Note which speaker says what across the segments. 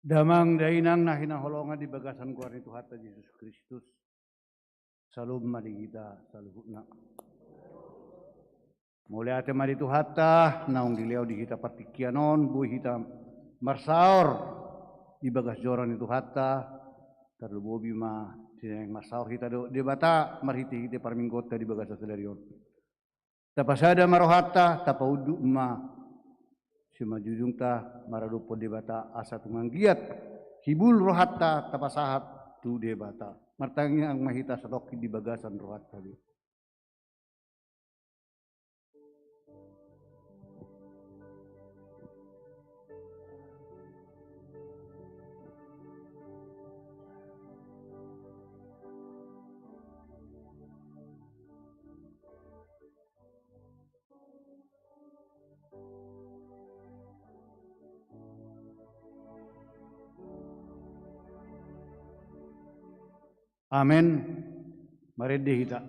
Speaker 1: Damang dainang na hinaholongan di bagasan ko rin Tuhan Yesus Kristus. Salub mali kita, salub na. Mulai ate mari Tuhata, naung dilew di kita partikianon, buhi kita marsaor di bagas joran itu Tuhata, terlubobi ma sineng marsaor kita di bata marhiti kita parminggota di bagas aselerion. Tapasada marohata, tapaudu ma si majujung ta maradupo di bata asa tumanggiat hibul rohata tapasahat tu di bata. Martangnya ang mahita satoki di bagasan rohata di. Amin. Mari kita.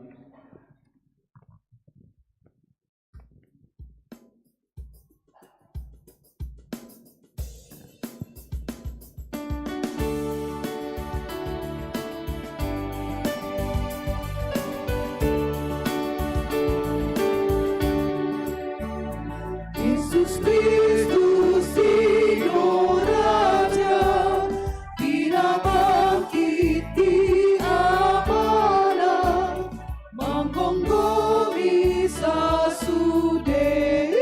Speaker 2: Yesus Kristus Sino Raja, pinabangkiti amanah, menggunggungi sasudi,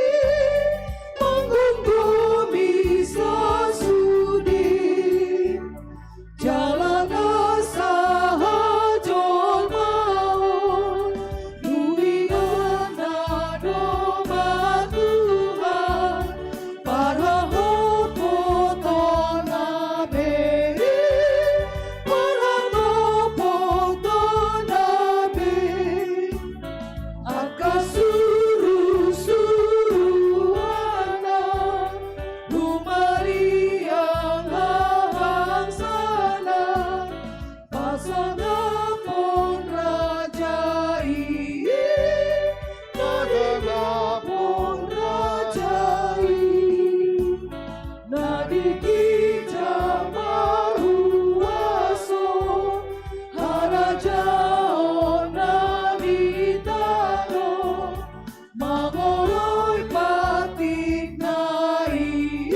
Speaker 2: menggunggungi sasudi, jalan sahajol maut, luingan adoma Tuhan, parahot potonabe, parahot potonabe, akasuru-suruana, lumariang hahangsana, pasangan pon rajai, nadala pon rajai, nadiki jamaruaso, harajao nabitano, mangoloy patik nai,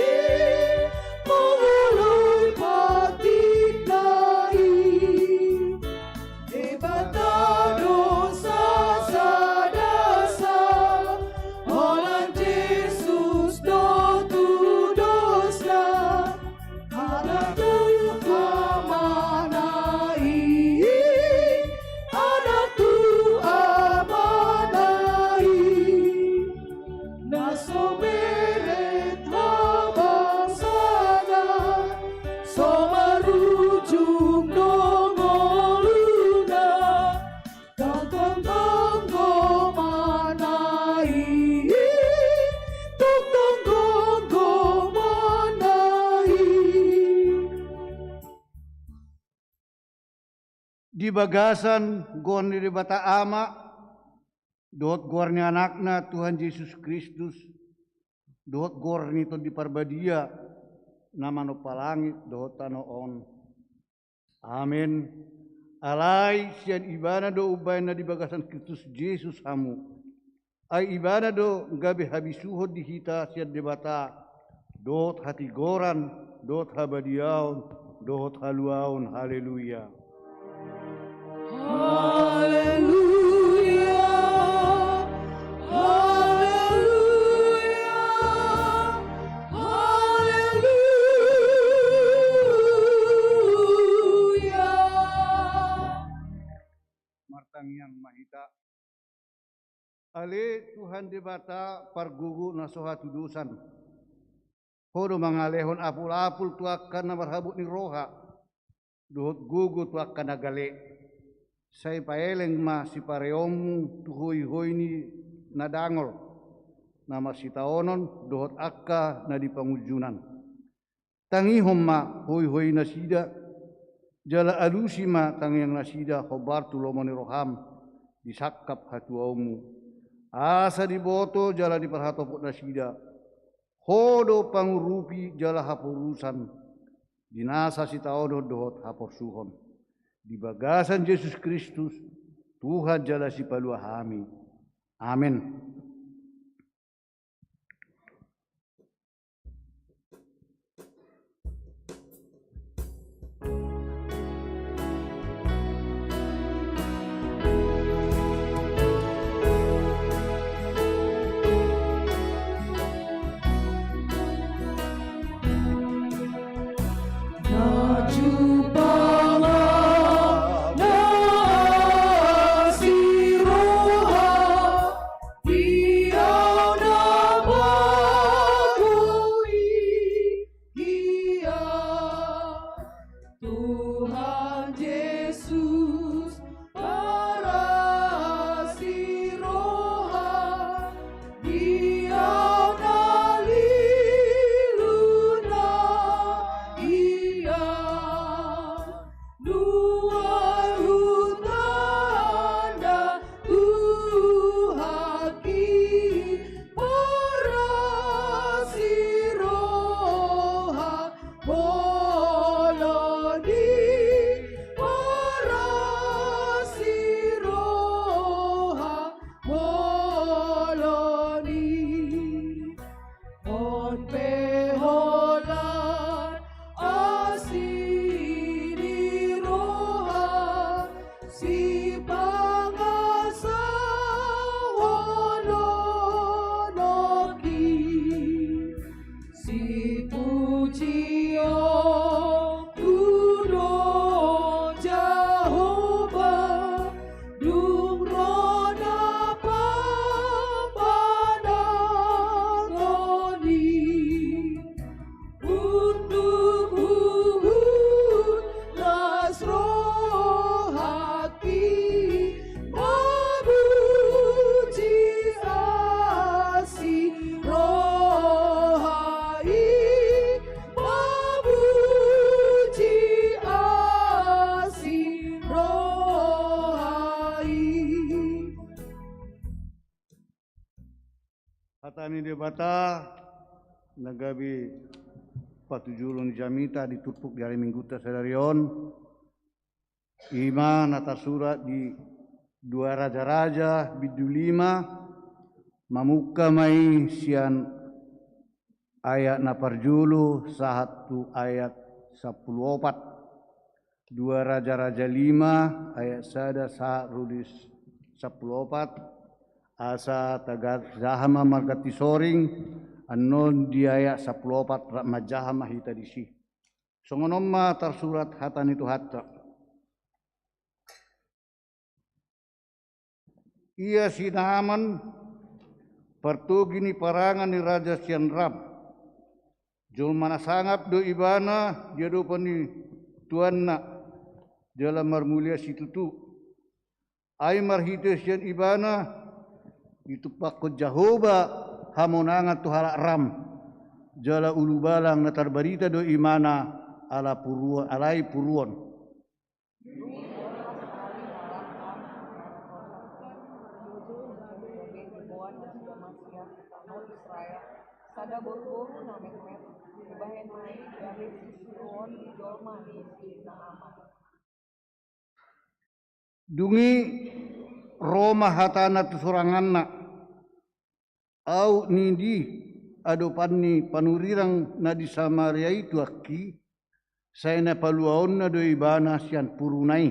Speaker 2: mangoloy patik nai, debatado sa sadasa, olan Jesus do tudos na, anak tu amanai, anak tu amanai, nasoberet habasana, somarujung nongoluna, tangtong-tanggo manai, tangtong-tanggo manai.
Speaker 1: Di bagasan gon di bata ama dot gorni anakna Tuhan Yesus Kristus dot gorni to di parbadia nama no palangit dot tano on. Amin. Alai sian ibana do ubay na di bagasan Kristus Yesus hamu. Ay ibana do gabi habisuhod di hita sian di bata dot hati goran dot habadiaon dot haluaon. Haleluya.
Speaker 2: Haleluya, haleluya, haleluya.
Speaker 1: Martang yang mahita. Ale Tuhan di bata pargugu na soha tudusan. Hodo mangalehon apul-apul tuakan na marhabut ni roha. Duhot gugu tuakan na gale. Say paeleng ma si pareomu tuhoy-hoy ni nadangol. Nama si taonon duhot akka na di pangujunan. Tangihom ma hoy-hoy na sida. Jala alusi ma tangiang na sida khobar tulomoni roham. Disakap hatuaumu. Asa di boto jala di perhatopot na sida. Hodo pangurupi jala hapurusan. dinasa si taodo dohot hapor suhon. Di bagasan Yesus Kristus, Tuhan jala si palua hami. Amin.
Speaker 2: Tuhan Yesus para siroha Dia naliluna Ia dua hutanda Tuhaki para siroha si pangasawononoki si pujiyo kuno Jehovah dung rona pamanangoni untuk uhud nasrohaki mabuji asi rohai mabuji asi rohai.
Speaker 1: Hatani debata nagabi patujulun jamita ditupuk dari mingguta sedarion. Ima nata surat di dua raja-raja bidu 5 mamuka mai sian ayat naparjulu satu ayat 14 dua raja-raja 5 ayat sada sa rudis 14 asa tagar zahama margati soring anon di ayat 14 majahama hita disi songonomma tarsurat hatan itu hatta ia si Naaman pertugi ni parangan ni Raja Sian Ram. Jul mana sangap do ibana dia do pani tuan nak dalam marmulia situ tu. Ai marhite sian ibana itu pakut Jehovah hamonanga tu halak Ram. Jala ulu balang natar barita do imana ala puruan alai puruan.
Speaker 3: Sada boro-boro na met-met ibahen mai dari susuon di dolma di Naaman.
Speaker 1: Dungi Roma hatana tu soranganna au nindi adopanni panurirang na di Samaria itu aki saya na paluaon na do ibana sian purunai.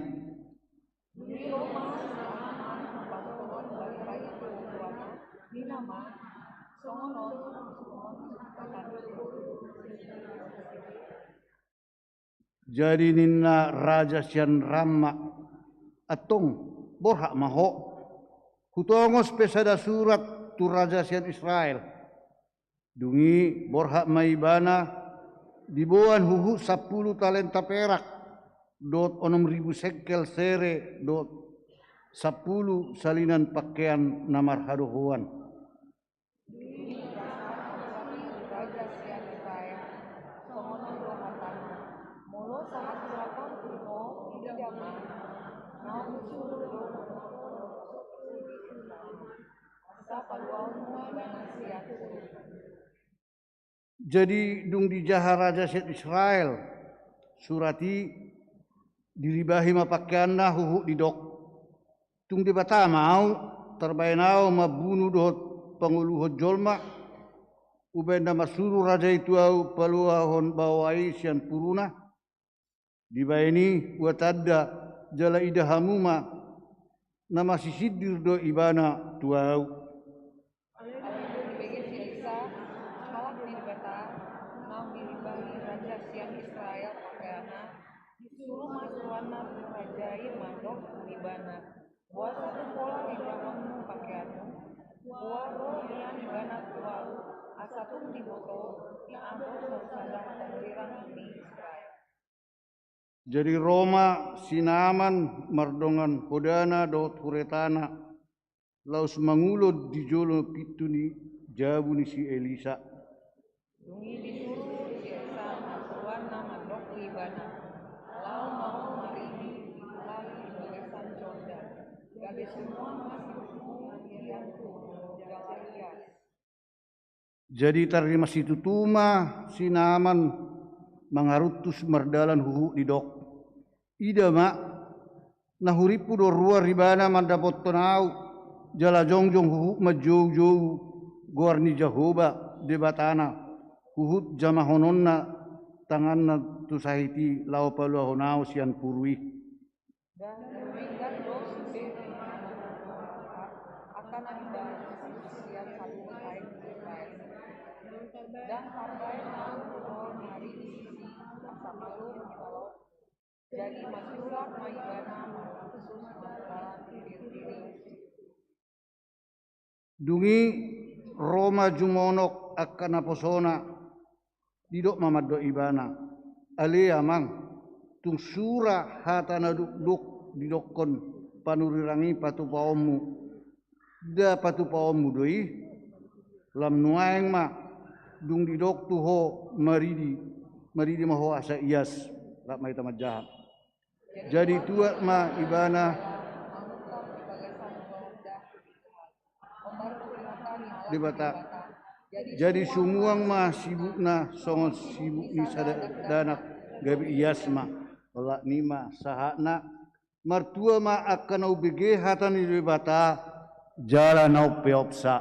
Speaker 3: Di Roma Naaman patuon bagi-bagi tujuanna di nama songonon
Speaker 1: jadi nina Raja Sian Rama atong borhak maho hutongos pesada surat tu Raja Sian Israel dungi borhak maibana dibuan huhu 10 talenta perak dot 6.000 sekel sere dot 10 salinan pakaian namar hadohuan.
Speaker 3: Raja Sian Israel songonon dohatana molo sangat selatan kuno di zaman naon suruh asa paluaunna dengan siatu.
Speaker 1: Jadi dung di jaha Raja Sian Israel surati dilibahi mapakaianna huhu didok tung di bata mau terbainau mabunuh dohot panguluhot jolma ubenda masuru raja itu au paluahon bawai sian puruna dibaini watadda jala ida hamuma nama sisidir do ibana tuau
Speaker 3: halak ni beta nau milibahi raja siang Israel pakaiana disuruh masuana rajai mandok ibana buat satu pola di zamanmu pakaianmu buat roh yang ibana tuau asapun di moto diambil saudara pengelirang di Israel.
Speaker 1: jadi Roma sinaman mardongan hodana dot huretana laus mangulod di jolo pituni jabu ni si Elisa
Speaker 3: Dungi disuruh biasa masuana mandok ibana lau mau marini lali belesan Jordan gabe semua masih yang Galatias.
Speaker 1: jadi terima situ tuma sinaman mangarutus mardalan huhu didok ida mak nahuripu do ruar ribana mandapot tonau jala jongjong huhu majou-jou gorni jahoba debatana huhut jamahononna tanganna tusahiti lau palua honau sian purui
Speaker 3: Dan mengingat dos akan ada siang satu kain Israel dan hargai namun hari isi asa malu kalau jadi masulah maibana khusus masalah diri
Speaker 1: dungi Roma jumonok akan aposona didok mamaddo ibana ale amang tung sura hatana duk didokon panurirangi patu paomu da patu paomu doi lam nuaeng ma dung didok tuho maridi maho asa ias lak mai tamat jahat jadi tua ma ibana
Speaker 3: mengungkap di bagasan roda obar peringatan
Speaker 1: di bata
Speaker 3: jadi
Speaker 1: jadi sumuang ma sibukna songon sibuk ni danak gabi ias ma lak nima sahakna martua ma akan au bege hatan di bata jala nau peopsa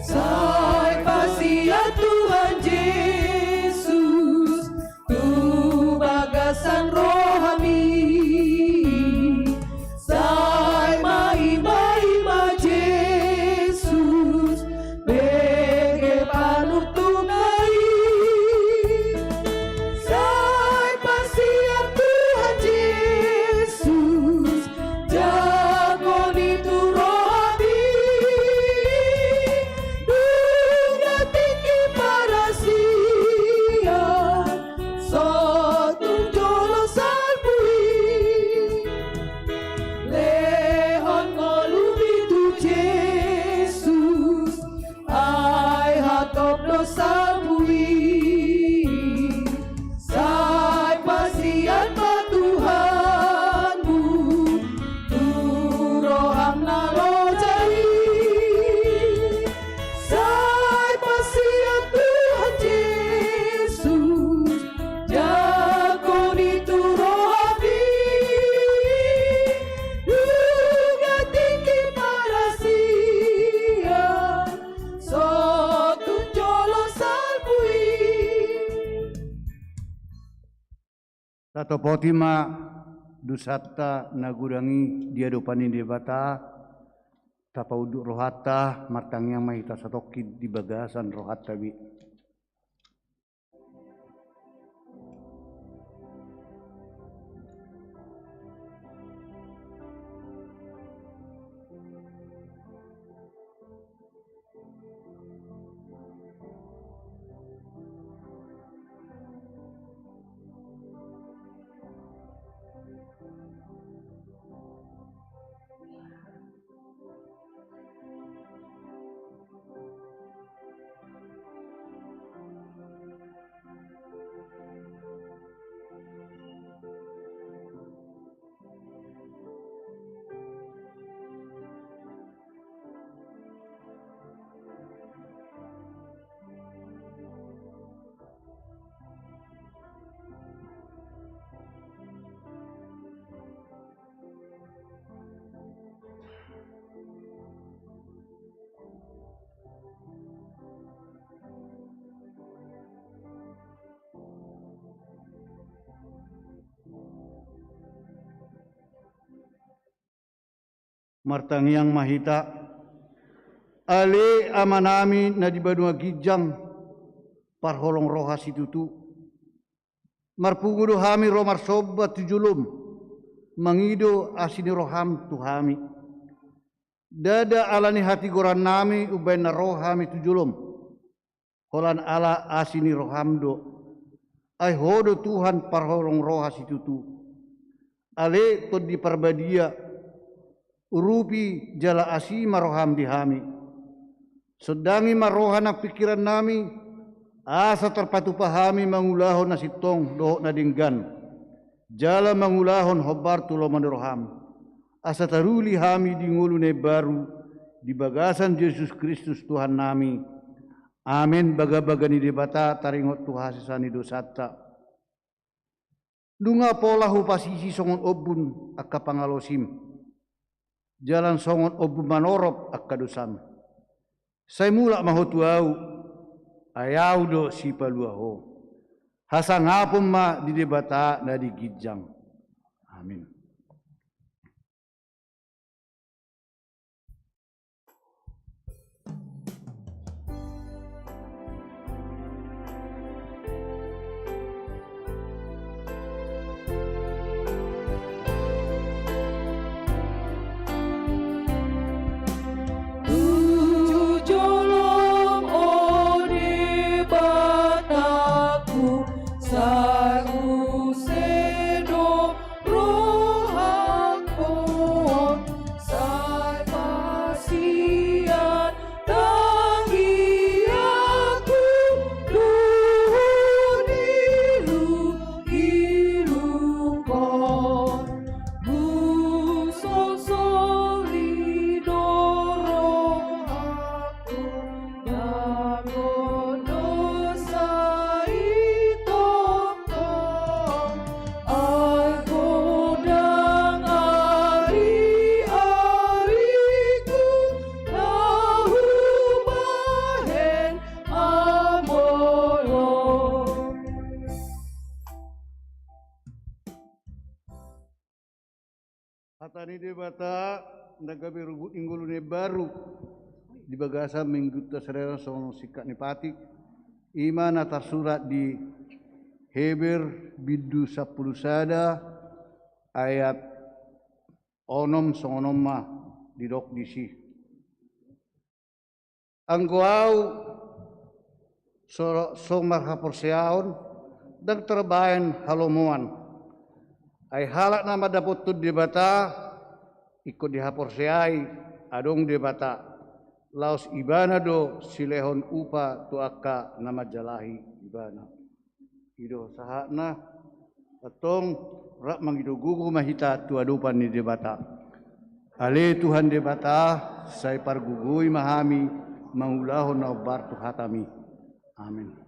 Speaker 2: Sai pasia Tuhan Yesus, tu bagasan rohani. Sai maima Yesus, bege panutup dari. Sai pasia Tuhan Yesus, jagon itu rohani. Dunia tinggi para siang, sotung jolo salpui. Lehon ngolum itu Yesus, ai hatop no salpui. Sai pasian ma Tuhanmu, turoham nalojai. Sai pasian Tuhan Yesus, jagon itu rohani. Dunia tinggi para siang, sotung jolo salpui.
Speaker 1: tato potima dusatta nagurangi dia dopani di bata tapauduk rohata martang yang mahita satoki di bagasan rohata bi martangiang mahita ale amanami na di banua gijang parholong roha situtu marpungudo hami romar sobat tujulum mangido asini roham tuhami dada alani hati goran nami ubain na rohami tujulum holan ala asini rohamdo ai hodo Tuhan parholong roha situtu ale to di parbadia urupi jala asima roham dihami sedangi marohana pikiran nami asa terpatu pahami mangulahon na sitong dohok na dinggan jala mangulahon hobar tulo manroham asa taruli hami di ngulune baru di bagasan Yesus Kristus Tuhan nami. Amin. Baga-bagani debata taringot Tuhan sesani dosata. Dunga polahu pasisi songon obun akka pangalosim. Jalan songon obun manorop akka dosam. Saya mulak mahotuau ayau do si paluaho. Hasang hapon ma di debata na di gijang. Amin. Hatani debata nagabi rubut inggulune baru di bagasa mengguta serera sono sikak nipati imana tersurat di Heber bidu 10 sada ayat onom songonom mah di dok disi anggoau somar haporseaon dan terbaen halomuan ay halak nama dapot tu debata ikut dihapor seai adong debata laos ibana do silehon upa tu akka nama jalahi ibana ido sahakna atong rak mangido gugu mahita tu adupan ni debata ale Tuhan debata saya pargugui mahami mangulahon na obar tu hatami amin.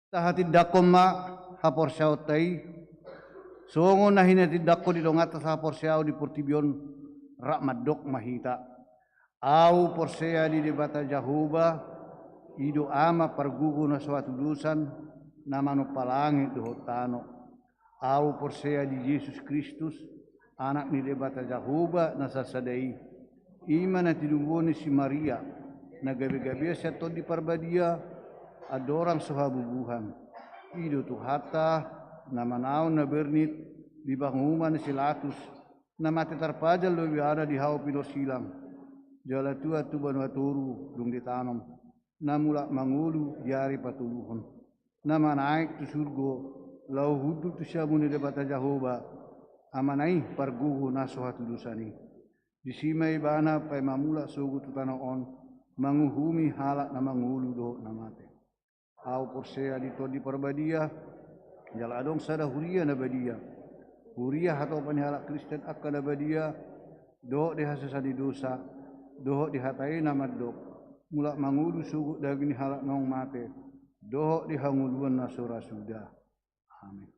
Speaker 1: Tahati ma hapor siyaw tay songo na hinatid dako di dongata sa hapor siyaw di portibion rak madok mahita au porsea di debata jahuba ido ama pargugu na suatu dusan namano palangi dohotano au porsea di Yesus Kristus anak ni debata jahuba na sasadai ima na tidungoni si Maria na gabi-gabi siya to di parbadia adorang sahabubuhan ido tu hata nama naon na bernit di banguman silatus, nama tetarpajal lebih ada di hau pino silang, jala tua tu banua turu dung ditanam, namula mangulu jari patuluhon, nama naik tu surgo, lau hudu tu syamuni debata Jahoba, amanai pargugu nasuhat dusani, disimai bana pai mamula sugu tu tanaon, manguhumi halak na mangulu do namate. Au porsea di parbadia, jala adong sada huria na badia. Huria atau panihalak Kristen akan na badia, doh dihasasani dosa, doh dihatai nama dok. Mulak mangulu sugut daging halak nong mate, doh dihanguluan nasura sudah. Amin.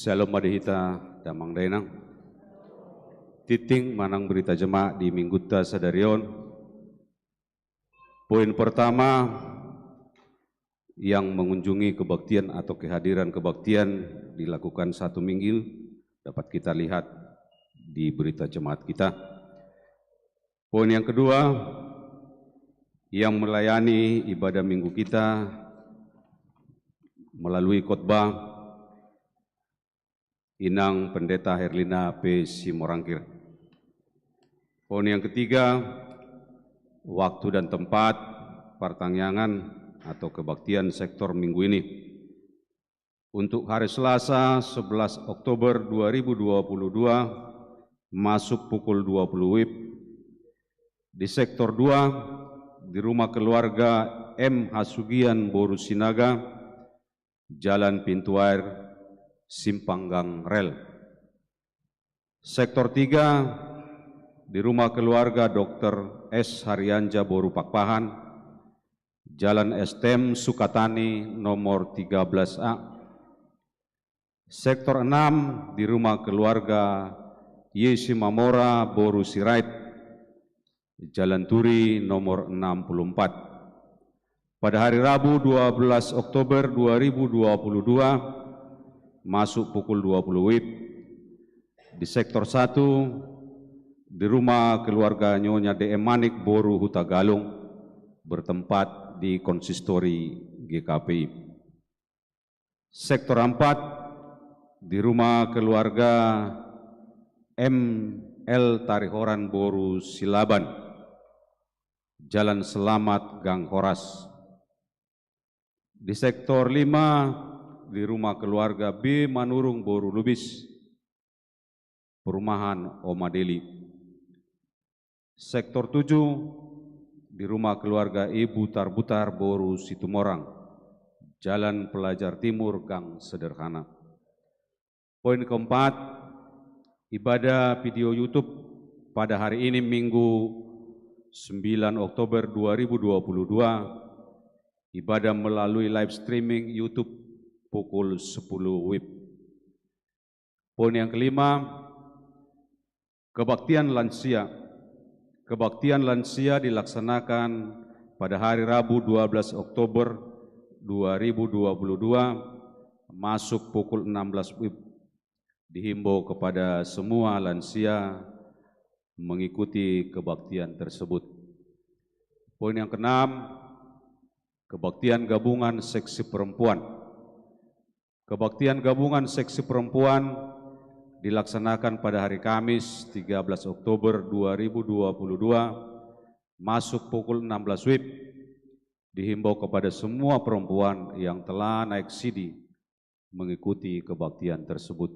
Speaker 4: Shalom madihita damang dainang. Titing manang berita jemaat di Mingguta Sadarion. Poin pertama yang mengunjungi kebaktian atau kehadiran kebaktian dilakukan 1 minggu dapat kita lihat di berita jemaat kita. Poin yang kedua yang melayani ibadah minggu kita melalui khotbah Inang Pendeta Herlina P. Simorangkir. Poin yang ketiga, waktu dan tempat pertangyangan atau kebaktian sektor minggu ini. Untuk hari Selasa 11 Oktober 2022 masuk pukul 20 WIB di sektor 2 di rumah keluarga M. Hasugian Boru Sinaga, Jalan Pintu Air, Simpang Gang Rel. Sektor 3 di rumah keluarga Dr. S. Haryanja Boru Pakpahan, Jalan STM Sukatani nomor 13A. Sektor 6 di rumah keluarga Yesi Mamora Boru Sirait, Jalan Turi nomor 64. Pada hari Rabu 12 Oktober 2022 masuk pukul 20 WIB di sektor 1 di rumah keluarga Nyonya DM Manik Boru Hutagalung bertempat di konsistori GKPI. Sektor 4 di rumah keluarga ML Tarihoran Boru Silaban, Jalan Selamat Gang Horas. Di sektor 5 di rumah keluarga B. Manurung Boru Lubis, Perumahan Omadeli. Sektor 7 di rumah keluarga E. Butar-Butar Boru Situmorang, Jalan Pelajar Timur Gang Sederhana. Poin keempat, ibadah video YouTube pada hari ini Minggu 9 Oktober 2022, ibadah melalui live streaming YouTube pukul 10 WIB. Poin yang kelima, kebaktian lansia. Kebaktian lansia dilaksanakan pada hari Rabu 12 Oktober 2022 masuk pukul 16 WIB. Dihimbau kepada semua lansia mengikuti kebaktian tersebut. Poin yang keenam, kebaktian gabungan seksi perempuan. Kebaktian gabungan seksi perempuan dilaksanakan pada hari Kamis 13 Oktober 2022 masuk pukul 16 WIB. Dihimbau kepada semua perempuan yang telah naik sidi mengikuti kebaktian tersebut.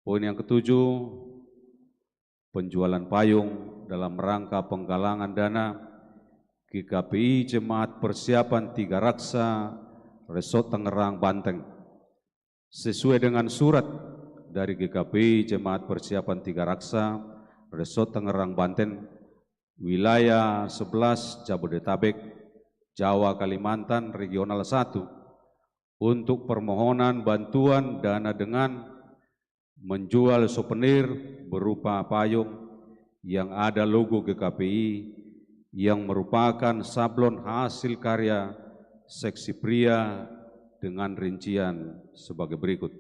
Speaker 4: Poin yang ketujuh, penjualan payung dalam rangka penggalangan dana GKPI Jemaat Persiapan Tiga Raksa Resort Tangerang, Banteng. Sesuai dengan surat dari GKPI Jemaat Persiapan Tiga Raksa Resort Tangerang, Banten, wilayah 11 Jabodetabek, Jawa, Kalimantan, Regional 1, untuk permohonan bantuan dana dengan menjual souvenir berupa payung yang ada logo GKPI yang merupakan sablon hasil karya seksi pria dengan rincian sebagai berikut.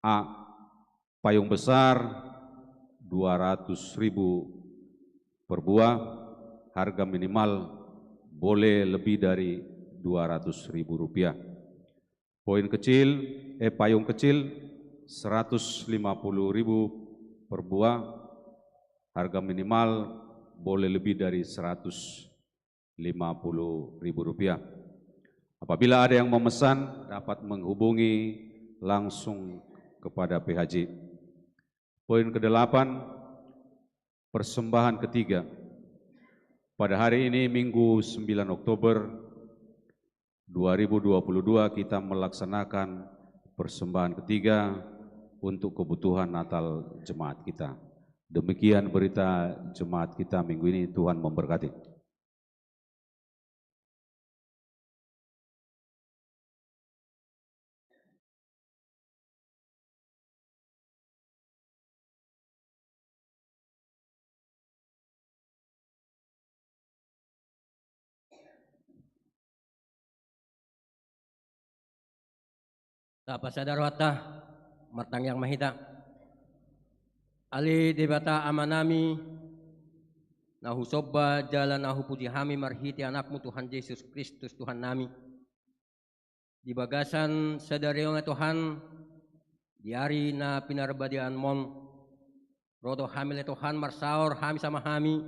Speaker 4: A. Payung besar 200.000 per buah, harga minimal boleh lebih dari Rp200.000. Payung kecil 150.000 per buah, harga minimal boleh lebih dari Rp150.000. Apabila ada yang memesan, dapat menghubungi langsung kepada PHJ. Poin ke-8, persembahan ketiga. Pada hari ini, Minggu 9 Oktober 2022, kita melaksanakan persembahan ketiga untuk kebutuhan Natal jemaat kita. Demikian berita jemaat kita minggu ini. Tuhan memberkati.
Speaker 5: Dapat sadarwata martang yang mahita ali debata amanami nahu sobba jalan nahu puji hami marhiti anakmu Tuhan Yesus Kristus Tuhan nami di bagasan sadaryo nga Tuhan di hari na pinarbadian mon rodo hami le Tuhan marsaor hami sama hami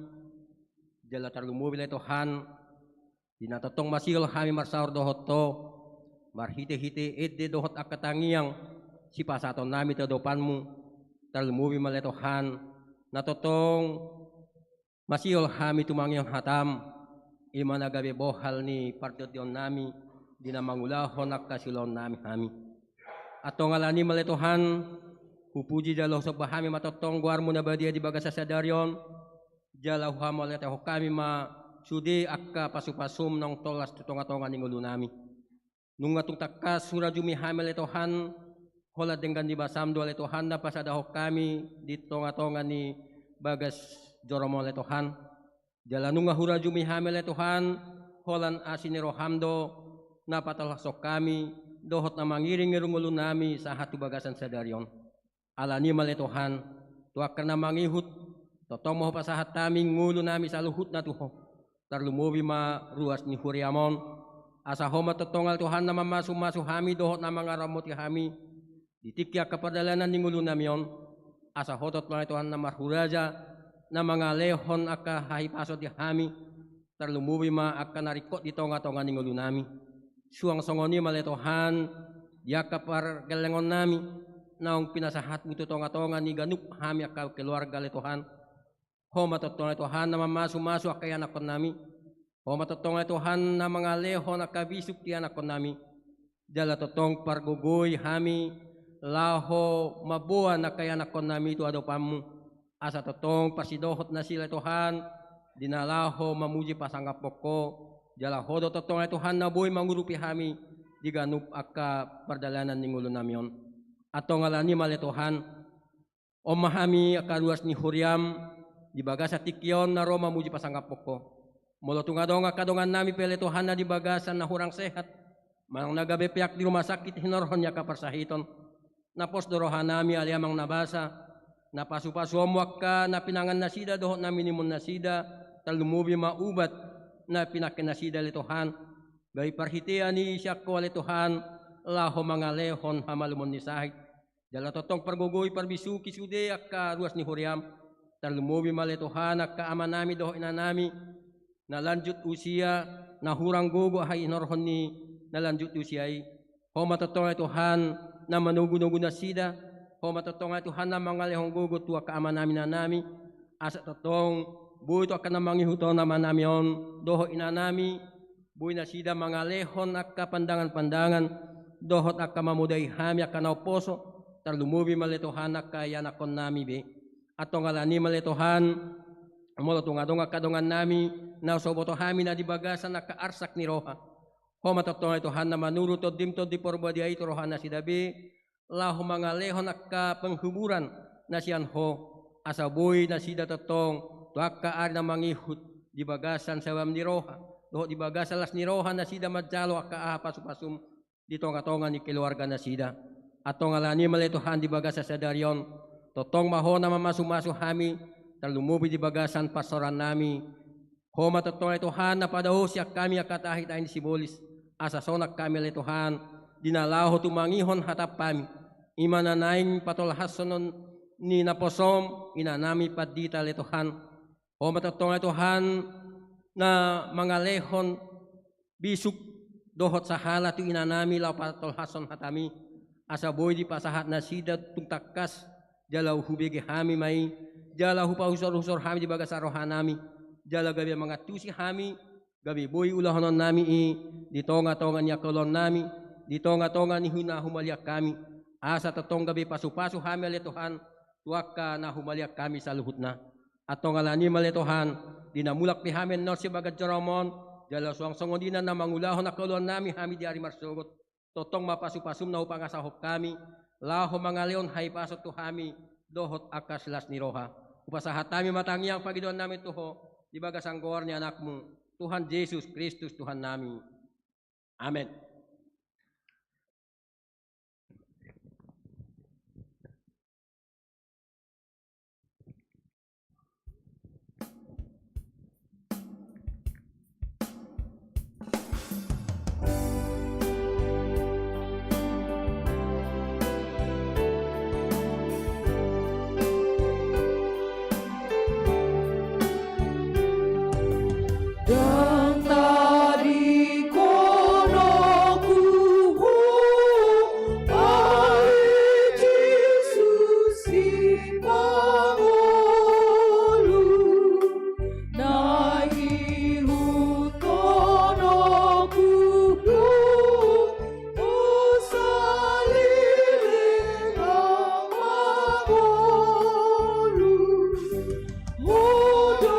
Speaker 5: jala tarlumubi le Tuhan di natotong masil hami marsaor dohoto marhite-hite edde dohot akatangiang si pasaton nami tadopanmu talmubi maletohan natotong masiol hami tumangyang hatam imanagabe bohal ni partodion nami dinamangulahon nakasilon nami hami atong alani maletohan hupuji jaloh sobahami matotong guarmu nabadia di bagasa sadaryon jaloh hamaletoh kami ma sudi akka pasupasum nong tolas tutonga-tonga ningulo nami nung atong takas surajumi hamil itohan hola dengan di basam dua itohan na pasadahok kami di tonga-tonga ni bagas joromol itohan jala nung hurajumi hamil itohan holan asiniro hamdo na patalasok kami dohot na mangiring irungulo nami sa hatu bagasan sadaryon alani malitohan tuak na mangihut totong mo pasahat taming ngulo nami sa luhut na tuho tarlumubi ma ruas ni huriamon asa homa totongal Tuhan na mamasu-masu hami dohot na mga ramot hami ditikya kapadalanan ni ngulo namion asa hotot na Tuhan na marhuraja na mga lehon aka hahipasot di hami tarlumubi ma aka narikot di tonga-tonga ni ngulo nami suang songoni maletohan ya kapar galengon nami naong pinasahat mo tonga-tonga ni ganup hami aka keluarga le Tuhan homa totongal Tuhan na mamasu-masu aka yanakon nami o matotong ay Tuhan na mga lehon na kabisuk ti anak ko nami. Dala totong pargugoy hami laho mabuan na kaya anak ko nami ito adopamu. Asa totong pasidohot na sila Tuhan dinalaho mamuji pasanggapok ko. Dala hodo totong ay Tuhan na buhay mangurupi hami di ganup akka pardalanan ni ngulo namion. Ato ngalani mali Tuhan o mahami akaruas ni Huriam di baga sa tikyon na ro mamuji pasanggapok ko. Mula tungadong kadongan nami pele Tuhan na di bagasan na hurang sehat. Manang nagabe piyak di rumah sakit hinorhon niya kaparsahiton. Napos dorohan nami aliamang nabasa. Napasupasumwak ka na pinangan nasida dohot na minimum nasida. Talumubi maubat na pinakin nasida li Tuhan. Gay parhitian ni siya ko li Tuhan. Laho mga lehon hamalumon ni sahit. Dala totong pargugoy parbisuki sude akka ruas ni Huriam. Talumubi mali Tuhan akka ama nami dohot na nami. Nalanjut usia na hurang gugo hay inorhon ni nalanjut usia ay homa totong ay Tuhan na manugunugo na sida homa totong ay Tuhan na mga lehong gugo tuwa kaama namin na nami asa totong buhay to ka na mangihuto naman namion doho inanami buhay na sida mga lehon akka pandangan-pandangan dohot akka mamuday hami akka nauposo tarlumubi maletohan akka yanakon nami be atong alani maletohan Mula tungadong kadongan nami na soboto hami na di bagasan nakaarsak ni Roha. Ho matotong Tuhan na manuro to dimto di porbadi ay Roha na si Dabi. Laho mga lehon naka penghuburan na siyan ho. Asaboy na sida totong tuak kaar na mangihut di bagasan sawam ni roha, dohot di bagasan las ni roha na sida madjalo akka pasupasum di tonga-tonga ni keluarga na sida. Atong alani maletuhan di bagasa sa daryon, totong mahona mamasumaso hami, talumubi di bagasan pastoran nami. Homa totong letuhan na padaho siya kami akatahit ayin sibolis, asa sonak kami letuhan, dinalaho tumangihon hatap kami. Imananaing patolhasonon ni naposom, inanami padita letuhan. Homa totong letuhan na mga lehon bisuk dohot sa halat yung inanami law patolhason hatami. Asa boy di pasahat na sida tungtakas jalaw hubigi hami may jalaw hupahusor-husor hami di bagas arohan nami jalaw gabi mga tusi hami gabi boy ulahonon nami di tonga-tonga niya kolon nami di tonga-tonga ni huna humaliak kami asa tatong gabi pasu-pasu hami aletohan tuwaka na humaliak kami sa luhut na atong alani maletohan dinamulak ni hami no si bagat jaromon jalaw suang-songon dinan na mangulahon na kolon nami hami di ari marsugot totong mapasupasum na upang asahop kami, laho mga leon hay pasot to hami, dohot akas las ni roha. Upasahat kami matangyang Panginoon namin tuho, di bagas ang gawar ni anak mo, Tuhan Jesus Kristus Tuhan namin. Amen.
Speaker 2: Dan tadi kono kubu ai Jesus si pangolu nahi hut kono kubu usalile amagolu Mudo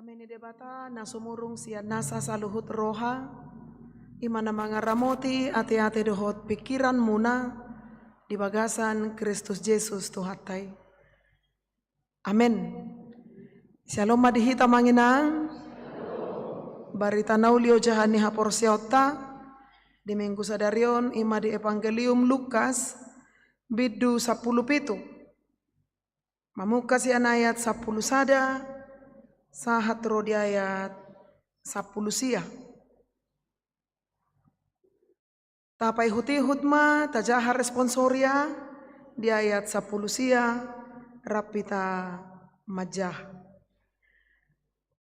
Speaker 6: Kami ni debata na sumurung siya nasa sa luhut roha, imana mga ramoti ati-ati dohot pikiran muna di bagasan Kristus Jesus Tuhatay. Amen. Shalom madihita manginang, barita naulio jahan ni hapor siota, di minggu sadarion ima di Evangelium Lukas, bidu 10 pitu. Mamuka siya ayat 10 sada, sahat ro di ayat 10 sia. Tapai huti hutma tajahar responsoria di ayat 10 sia rapita majah.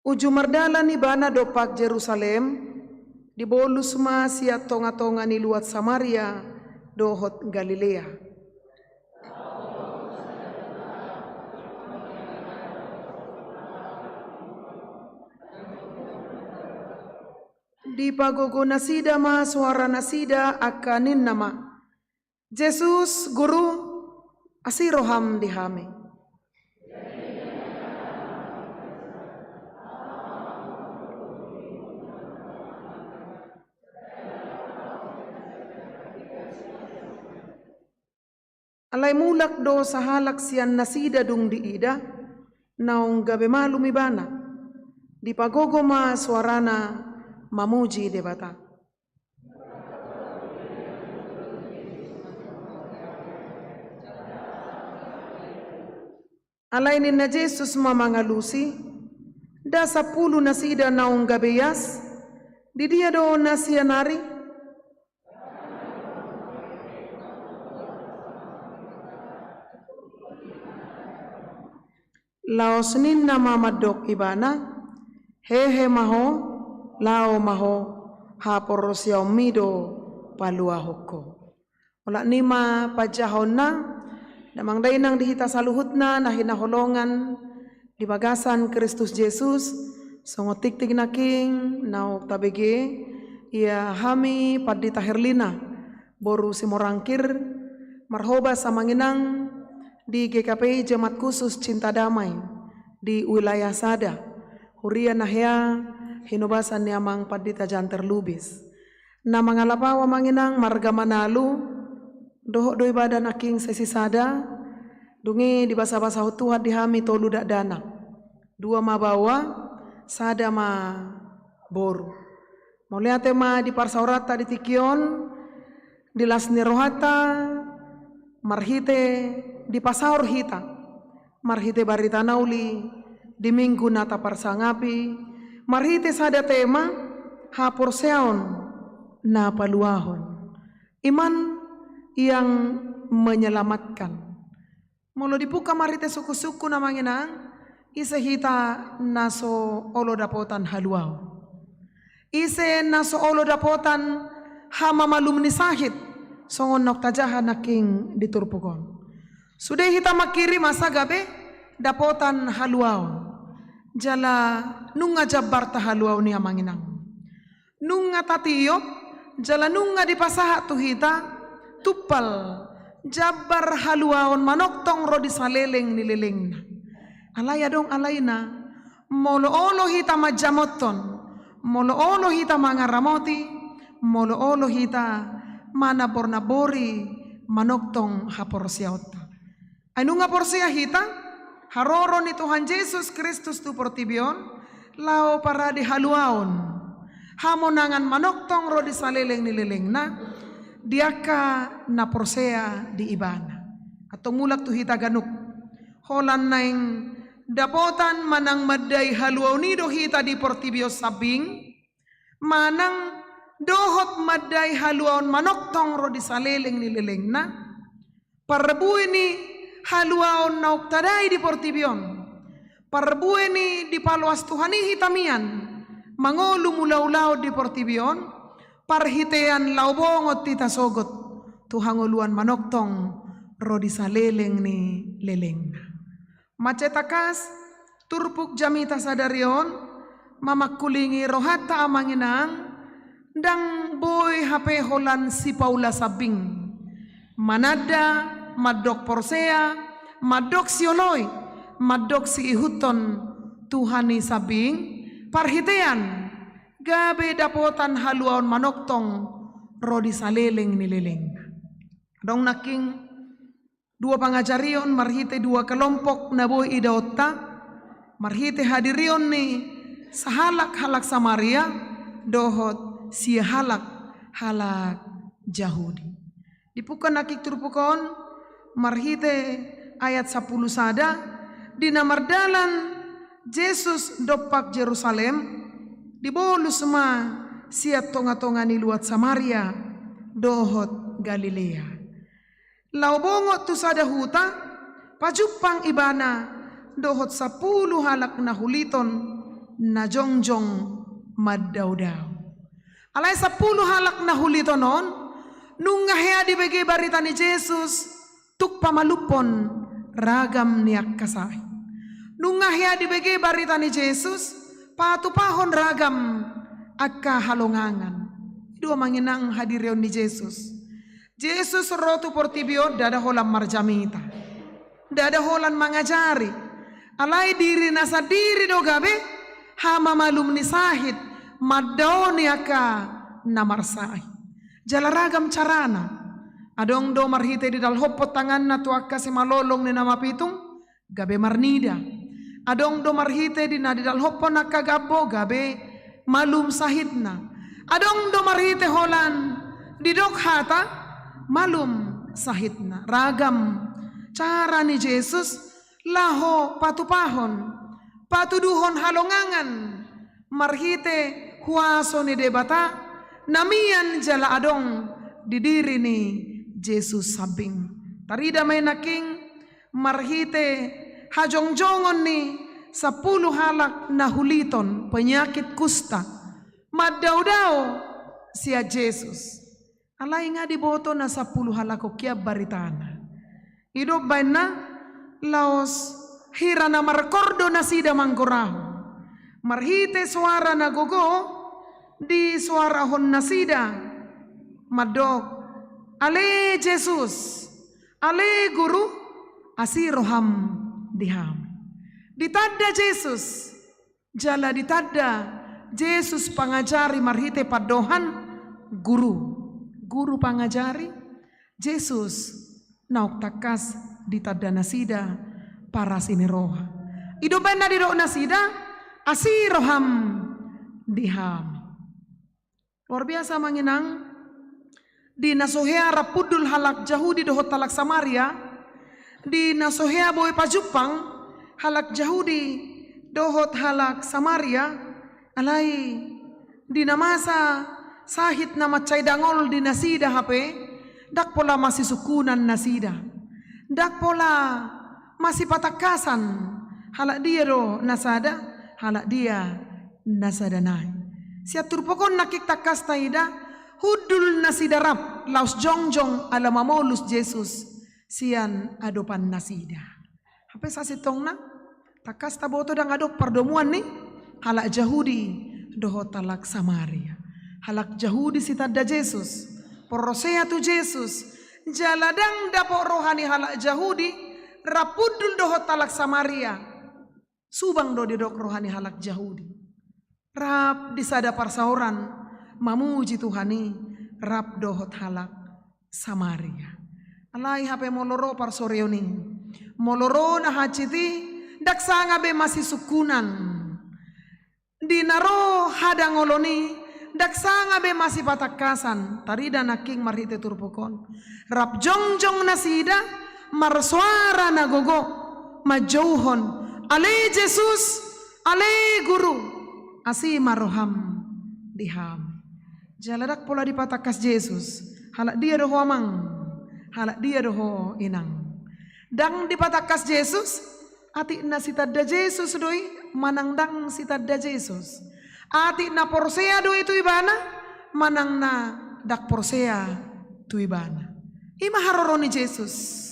Speaker 6: Uju mardala ni bana dopak Jerusalem di bolusma sia tonga-tonga ni luat Samaria dohot Galilea. Di pagogo nasida ma suara nasida akanin nama Jesus guru asiroham dihame. Alay mulak do sahalak sian nasida dung diida, naung gabe malum ibana, di pagogo ma suarana mamuji debata. Alay ni na Jesus mamangalusi, da 10 nasida naung gabeyas, di dia do nasianari, laos nin na mamadok ibana, hehe maho, lao maho, hapor siyaw mido paluahoko. Wala nima pajahon na, namang dainang dihita saluhut na hinaholongan, di bagasan Kristus Jesus, songotik-tik na king, naok tabigi, ia hami padita herlina, boru simorangkir, marhoba sa manginang, di GKPI Jemaat Khusus Cinta Damai di wilayah Sada, Huria Nahya, hinubasan niamang padita janter lubis. Na mangalapawa manginang marga Manalu, dohok doi badan aking sesi Sada, dungi di basa-basa hutuhat dihami tolu dak dana. 2 mabawa, Sada ma boru. Mauliate ma di parsaurata di Tikion, di Lasni Rohata, marhite di pasaur hita, marhite barita nauli, di minggu nata parsangapi, marhite sada tema, hapor seon na paluahon. Iman yang menyelamatkan. Molo dibuka marhite suku-suku namanginang, ise hita naso olo dapotan haluau. Ise naso olo dapotan hama malum ni sahid, songon nok tajahan naking diturpukon. Sudah kita makiri masa gabe dapotan haluau. Jala nunga jabar ta haluau ni amanginang. Nunga tatiyo jala nunga di pasaha tu hita tupal jabar haluaon manoktong rodi saleleng ni lelengna. Alaya dong alayna molo olo hita majamoton, molo olo hita mangaramoti, molo olo hita manabor nabori manoktong hapor siauta. Anu nga porsiya hita, haroro ni Tuhan Yesus Kristus tu portibion, lao para di haluaon, hamonangan manoktong ro di saleleng nileleng na, diaka na porsiya di ibana. Atong mulak tu hita ganuk, holan naing dapotan manang maday haluaw ni do hita di portibio sabing, manang dohot maday haluaon manoktong ro di saleleng nileleng na, parbuy ni haluaon nauk tadai di portibion, parbuy ni di paluas Tuhani hitamian, mangolu mulaw-law di portibion, parhitean laubongot tita sogot, tuhanguluan manoktong rodi saleleng ni leleng. Macetakas turpuk jamita sadarion, mamakulingi rohata amanginang, dang boy hape holan si Paula sabing, manada madok porsea, madok sioloy, madok si ihuton Tuhani sabing, parhitean gabe dapotan haluaon manoktong rodi saleleng nileleng. Dong naking 2 pangajarion marhite 2 kelompok na boy idaotta, marhite hadirion ni sahalak-halak Samaria, dohot si halak Yahudi. Dipukan nakik turpukon marhite ayat 10 sada, di namardalan Yesus dopak Jerusalem, dibolus ma siat tonga-tonga ni luat Samaria, dohot Galilea. Laubongot tu sada huta, pajupang ibana, dohot 10 halak na huliton, na jongjong maddaw-daw. Alay 10 halak na huliton non, nung ngahea di bagi barita ni Jesus, tuk pamalupon ragam niak kasay. Nung ngahea di bagi barita ni Jesus, patupahon ragam akka halongangan. 2 manginang hadirion ni Jesus. Jesus rotu portibio dada holan marjamita, dada holan mangajari. Alay diri nasa diri do gabe, hama malum ni sahid, maddaw ni akka namarsay. Jalaragam carana, Adong do marhite di dalhopot tangan na tuaka si malolong ni nama pitung gabe marnida. Adong do marhite di na di dalhopot na kagabo gabe malum sahidna. Adong do marhite holan di dokhata malum sahidna. Ragam cara ni Jesus laho patupahon patuduhon halongangan marhite huaso ni debata namian jala adong di diri ni Jesus sabing tarida may naking marhite hajongjongon ni 10 halak na huliton penyakit kusta maddaw-daw siya Jesus alay nga diboto na 10 halak ko kya baritana ido bay na laos hira na markordo na sida manggoraho marhite suara na gogo di suara hon na sida madog ale Jesus ale guru asiroham diham ditadda Jesus jala ditadda Jesus pangajari marhite padohan guru pangajari Jesus nauk takas ditadda nasida para sini roha idoban na diro nasida asiroham diham luar biasa manginang di nasohea rapudul halak Jahudi dohot talak Samaria di nasohea boy pajupang halak Jahudi dohot halak Samaria alai di namasa sahit na macay dangol di nasida hape dak pola masih sukunan nasida dak pola masih patakasan halak dia do nasada halak dia nasadanai siap turpokon nakik takas taida hudul nasida rap laus jongjong ala mamolus Jesus sian adopan nasida apa sasitong na takas taboto dang adok pardomuan ni halak Jahudi dohot talak Samaria halak Jahudi sitadda Jesus porosea tu Jesus jaladang dapo rohani halak Jahudi rapudul dohot talak Samaria subang do didok rohani halak Jahudi rap disada parsauran mamuji Tuhani rap dohot halak Samaria alai hape moloro parsoreoni moloro na haciti dak sanga be masih sukunan dinaro hadangoloni dak sanga be masih patakasan tarida naking marhite turpokon rap jongjong nasida marsuara nagogo majauhon ale Jesus ale guru asi maroham diham jaladak pola dipatakas Jesus halak dia doho amang halak dia doho inang dang dipatakas Jesus ati na sitadda Jesus doi manang dang sitadda Jesus ati na porsea doi tu ibana manang na dak porsea tu ibana ima haroroni Jesus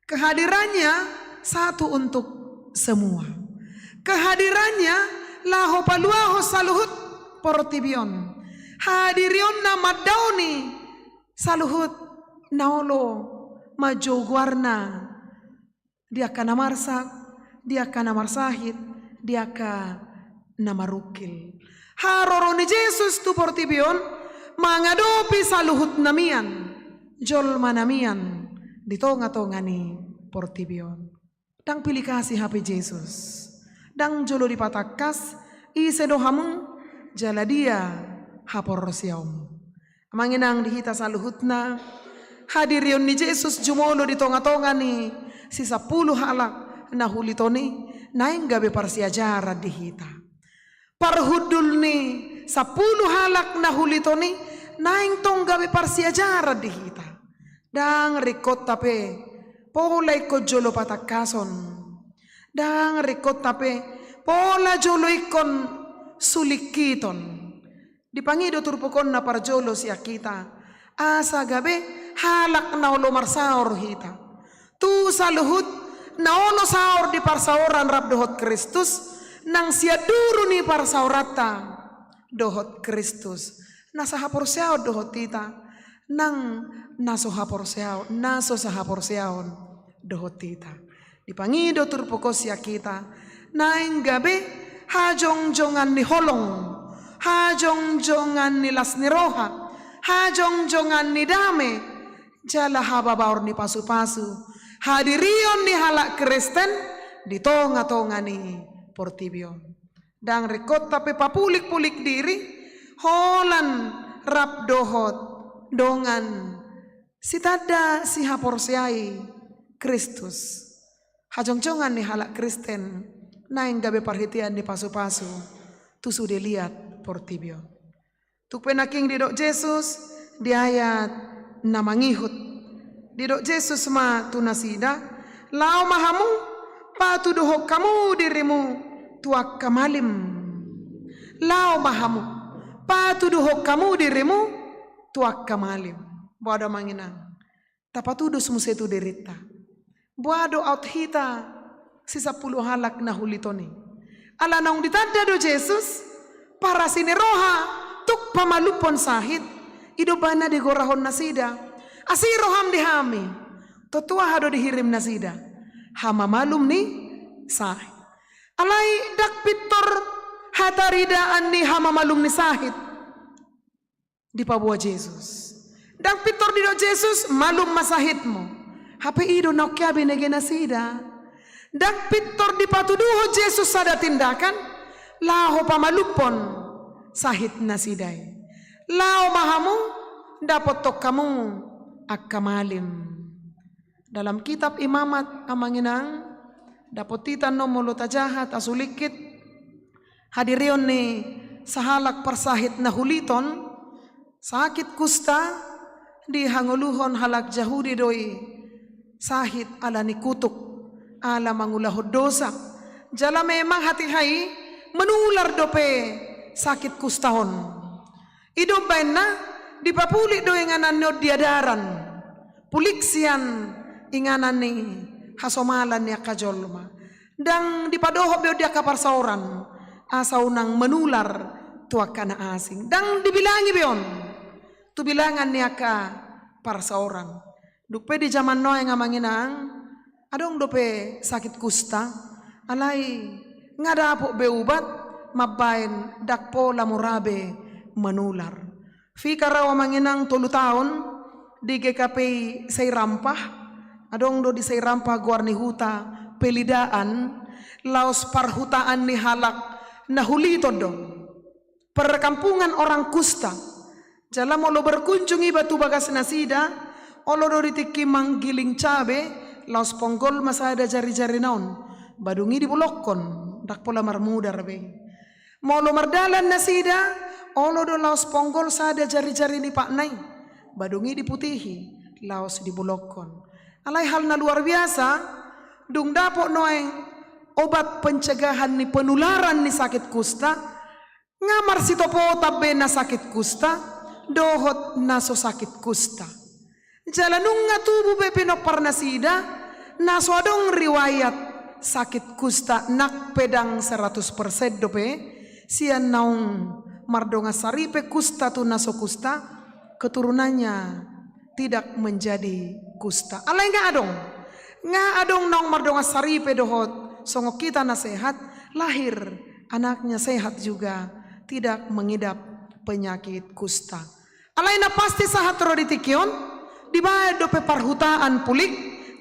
Speaker 6: kehadirannya satu untuk semua kehadirannya laho paluaho saluhut portibion hadirion na madauni saluhut naolo majo guarna dia kana marsak dia kana marsahid dia ka namarukil haroroni Jesus tu portibion mangadopi saluhut namian jol manamian ditonga-tongani portibion dang pilih kasih HP Jesus dang jolo dipatakas isedo hamu jala dia hapor siaum manginang dihita saluhutna hadirion ni Jesus jumolo di tonga-tonga ni si 10 halak na hulitoni naing gabe parsiajara dihita parhudul ni 10 halak na hulitoni naing tong gabe parsiajara dihita dang rikot tape polay ko jolo patakason dang rikot tape pola jolo ikon sulikiton dipangido turpokon na parjolo siya kita asa gabe halak na ulo marsaor hita tu saluhut na ulo saor di parsaoran rap dohot Kristus nang siya duru ni parsaorata dohot Kristus nasa hapor siyaw dohot tita nang naso hapor siyaw naso sa hapor siyaw dohot tita dipangido turpokon siya kita naing gabe hajong-jongan ni holong hajong-jongan ni las ni roha hajong-jongan ni dame jala hababaur ni pasu-pasu hadirion ni halak Kristen di tonga-tonga ni Portibion dang rekot tapi papulik-pulik diri holan rap dohot dongan si tada si haporsiai Kristus hajong-jongan ni halak Kristen naing gabe perhatian ni pasu-pasu tu sudah lihat Portibion tuk penaking didok Yesus di ayat na mangihut didok Yesus ma tunasida lao mahamu patu dohok kamu dirimu tuak kamalim lao mahamu patu dohok kamu dirimu tuak kamalim boado manginang tapatudus musetu derita boado out hita sisa puluh halak na hulitoni ala naung ditanda do Yesus para sini roha tuk pamalupon sahid idobana di gorahon nasida asiroham dihami totua hado dihirim nasida hama malum ni sahid alai dak pitor hataridaan ni hama malum ni sahid di pabuah Yesus dak pitor di do Yesus malum masahidmu hape ido nokya binege nasida dak pitor di patuduho Yesus sada tindakan laho pamalupon sahid nasidai lao mahamu dapat tok kamu akamalim dalam kitab imamat amanginang dapat titan nomolo tajahat asulikit hadirion ni sahalak persahid na huliton sakit kusta di hanguluhon halak jahudi doi sahid ala ni kutuk ala mangulahod dosa jala memang hati hai menular dope sakit kustahon idobay na di papuli do inganan no diadaran puliksian inganan ni hasomalan ni kajolma dang di padoho beo dia kaparsauran asaw nang menular tuak kana asing dang dibilangi beon tu bilangan ni aka parsauran dupe di zaman noe nga manginang adong dope sakit kusta alai ngadapo beubat mabain dakpo lamurabe menular Fika rawa manginang 3 tahun di GKP Sayrampah adong do di Sayrampah guarni huta pelidaan laos parhutaan ni halak nahulito dong perkampungan orang kusta jala molo berkunjungi batu bagas nasida olo do ditiki manggiling cabe laos ponggol masada jari-jari naon badungi di bulokon dak pola marmudar be molo mardalan nasida olo do laos ponggol sada jari-jari ni Pak Nai badungi diputihi laos di bulokon alai hal na luar biasa dung dapo noeng obat pencegahan ni penularan ni sakit kusta ngamar si topo tabe na sakit kusta dohot naso sakit kusta jalanung nga tubuh be pinopar nasida naso adong riwayat sakit kusta nak pedang 100% dope sian naung mardonga saripe kusta tu naso kusta keturunannya tidak menjadi kusta alai nga adong naung mardonga saripe dohot songo kita na sehat lahir anaknya sehat juga tidak mengidap penyakit kusta alai na pasti sahat roditikion di bawah dope parhutaan pulik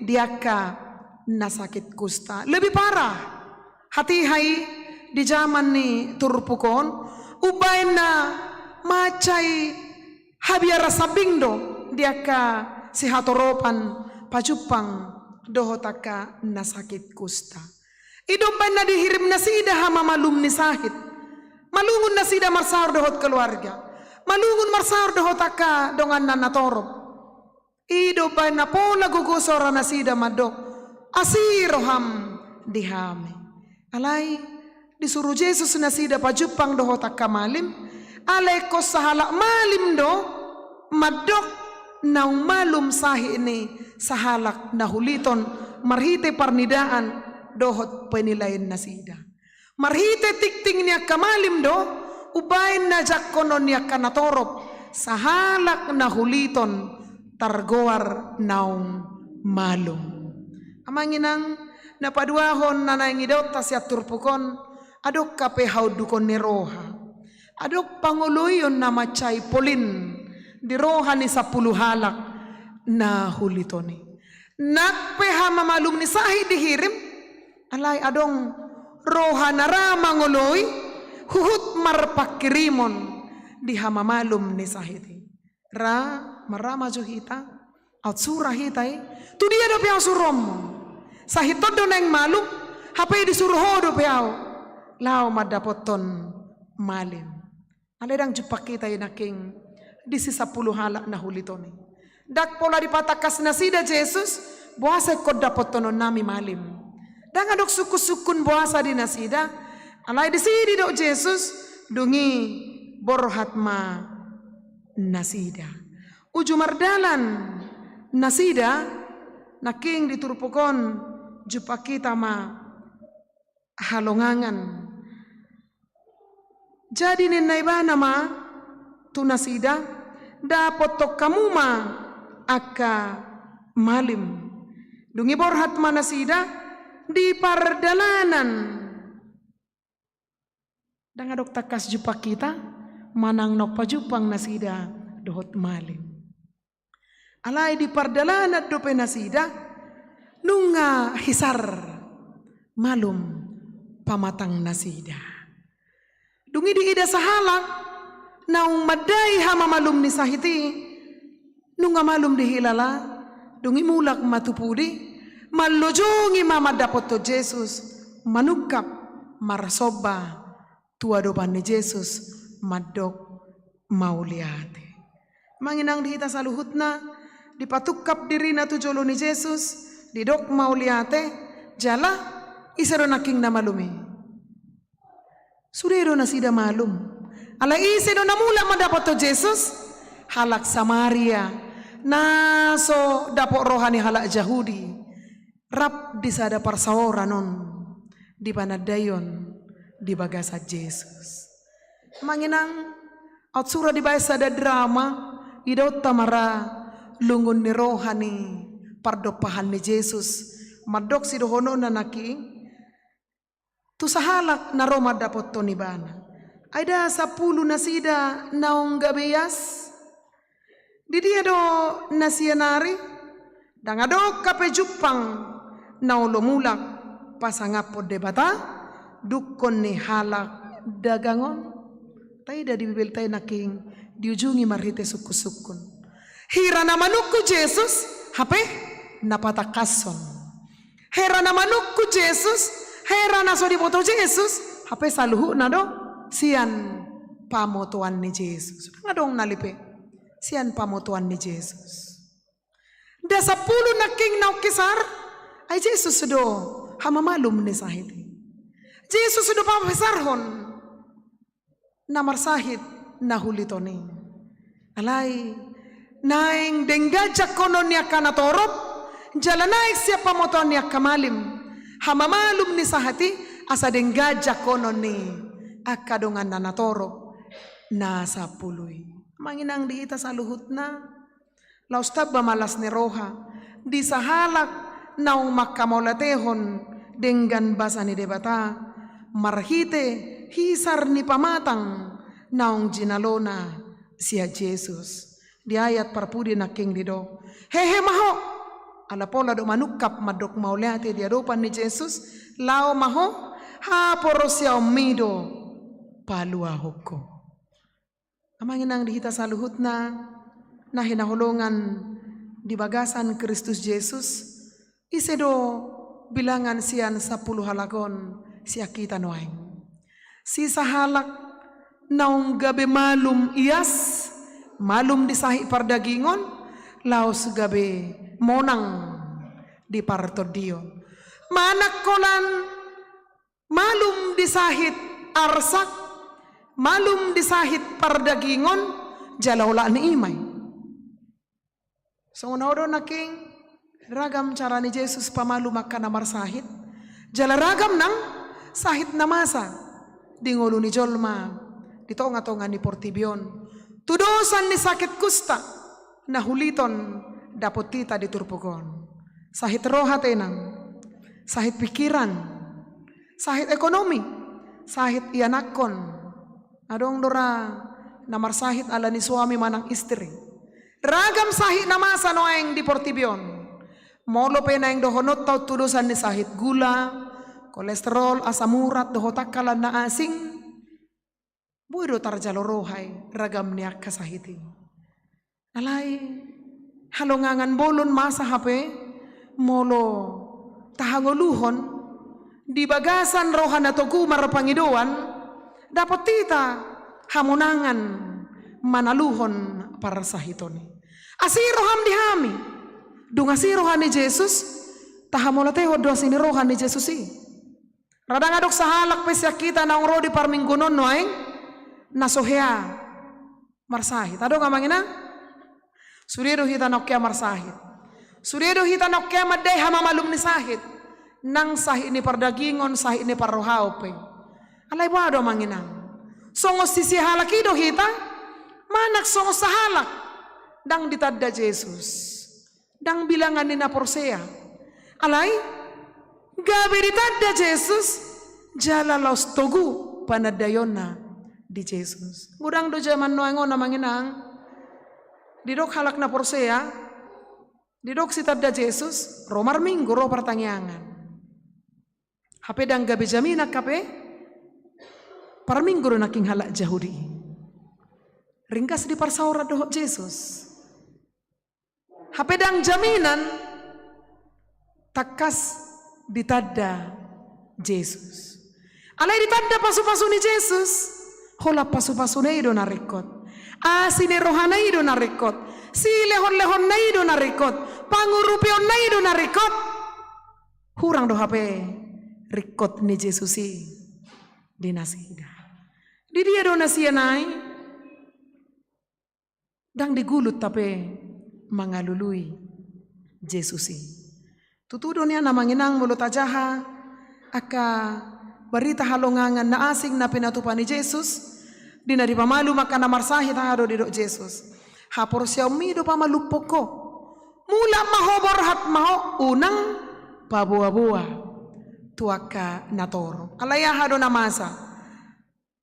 Speaker 6: diaka na sakit kusta lebih parah hati hai di zaman ni turpukon ubain na macai habiara sabindo diaka si hatoropan pajupang dohotaka na sakit kusta idomban na dihirim na sida hama malum ni sahid malungun na sida marsahur dohot keluarga malungun marsahur dohotaka dongan na natorop idomban na pola gugusora na sida madok asiroham dihame alai disuruh Yesus nasida pajupang dohotak kamalim alai ko sahala malim do madok naung malum sahi ini sahalak nahuliton marhite parnidaan dohot penilaian nasida marhite tikting niya kamalim do ubain na jakkonon niya kanatorop sahalak nahuliton targoar naung malum amanginang napaduahon nanangidot tasya turpukon adok kape haudukon ni roha adok panguluyon na macay polin di roha ni 10 halak na hulitoni. Nakpeha mamalum ni sahi dihirim, alay adong roha nara mangoloy, huhut marpakirimon di hamamalum ni sahiti. Ra marama johita, at surah hitai, tu dia do piao surom. Sahitod do neng malum, hapai disuruh do piao, lao madapoton malim. Aledang jupak kita naking di sisa 10 halak na hulitoni. Dak pola dipatakas nasida Jesus, buasa kod dapotonon nami malim. Dang adok suku-sukun buasa di nasida, alay di sidi do Jesus, dungi borhatma nasida. Uju mardalan nasida, naking diturpukon jupak kita ma halongangan. Jadi ninay ba nama tu nasida dapat tok kamu ma aka malim. Dungi borhat manasida di pardalanan. Dan adok takas jupak kita manang nok pajupang nasida dohot malim. Alay di pardalanan dope nasida nunga hisar malum pamatang nasida. Dungi di ida sahalak naung madai hama malum ni sahiti nunga malum di hilala dungi mulak matupudi malojungi mama dapoto Jesus manukap marsoba tua dopan ni Jesus madok mauliate. Manginang di hita saluhutna dipatukap dirina tujolo ni Jesus didok mauliate jala isero naking na malumi. Surero na sida malum. Ala ise do namula madapat to Jesus halak Samaria naso dapo rohani halak Yahudi rap di sada parsaora non di panadayon di bagasa Jesus. Manginang at sura di baysa da drama idaw tamara lungon ni rohani pardopahan ni Jesus madok si dohono na naking tu sahalak na Roma dapot to ni bana. Aida 10 nasida naong gabeyas. Di dia do nasianari. Dangado kapejupang naulomulak pasangapod debata. Dukon ni halak dagangon. Tayo da di bibil tayo naking diujungi marhite suku-sukun. Hira na manukku Jesus. Hape napatakason. Hira na manukku Jesus. Hera na so di moto Jesus, hape saluhu na do sian pamotuan ni Jesus. Nga dong nalipe, sian pamotuan ni Jesus. Da 10 na king na kisar, ay Jesus do hamamalum ni sahiti. Jesus do pamesarhon na marsahit na hulitoni. Alay, naing denggajak konon niya kanatorop, jalanaik siya pamotuan niya kamalim. Hamamalum ni sahati asa denggaja konon ni akadongan na natoro na sa puloy. Manginang di ita sa luhut na laustab malas ni roha di sahalak naong makamolatehon denggan basa ni debata marhite hisar ni pamatang naong jinalona siya Jesus. Di ayat parpudi na king dido hehe maho ala pola do manukap madok mauliate di adopan ni Jesus lao maho ha porosya umido palua hoko. Amanginang dihita saluhut na hinahulungan di bagasan Kristus Jesus isedo bilangan sian 10 halagon siya kita noeng. Sisa halak naong gabe malum ias malum disahi pardagingon laos gabe monang di partodio. Manak kolan malum disahit arsak, malum disahit pardagingon, jalawla ni imay. So unaw naking ragam cara ni Jesus pamalum akan namar sahit, jalaragam nang sahit namasa dingolo ni jolma ditonga-tonga ni portibion. Tudosan ni sakit kusta nahuliton dapot tita diturpukon. Sahit roha tenang, sahit pikiran, sahit ekonomi, sahit ianakon. Adong dora namar sahit ala ni suami manang istri. Ragam sahit na masa noeng di Portibion. Molo pe na yung dohonot tau tudusan ni sahit gula, kolesterol, asam urat, doho takalan na asing. Buido tarjalo rohay, ragam niya kasahiti. Alay, halongangan bolon masa hape, molo tahangoluhon, di bagasan rohan na togu marapangidoan, dapat tita hamunangan manaluhon para sahitoni. Asiroham dihami, dung asirohan ni Jesus, tahamolateho do asinirohan ni Jesus i. Radang adok sahalak pesya kita na uro di parminggunon noeng, nasohea marsahit. Ado nga mangina? Surido hita nokya marsahit. Surido hita nokya maday hamamalum ni sahit. Nang sahit ni pardagingon, sahit ni parrohao pe. Alay ba ado mangina? Songos sisi halakido hita, manak songos sahalak. Dang ditadda Jesus. Dang bilangan ni na porsea. Alay, gabi ditadda Jesus, jalalos togu panadayon na di Jesus. Ngudang do jaman noengo na manginang, didok halak na porsea, didok si tadda Jesus, romar minggu ro pertanyaan. Hape dang gabi jamina kape, par minggu ro naking halak Yahudi. Ringkas di parsaura doh Jesus. Hape dang jaminan, takas ditadda Jesus. Alay ditadda pasu-pasu ni Jesus. Hola pasu-pasu na ido narikot. Asine rohana ido narikot. Si lehon-lehon na ido narikot. Pangurupion na ido narikot. Hurang do hape rikot ni Jesus i. Di nasida. Di dia do nasianay. Dang digulut tape mangalului Jesus i. Tutudo niya na manginang mulut ajaha. Aka barita halongangan na asing na pinatupan ni Jesus. Di na di pamalu maka na marsahit hado di dok Jesus. Hapor siya umido pamalupok ko. Mula mahobor hat maho unang pabuwa-buwa. Tuaka natoro. Alaya hado na masa.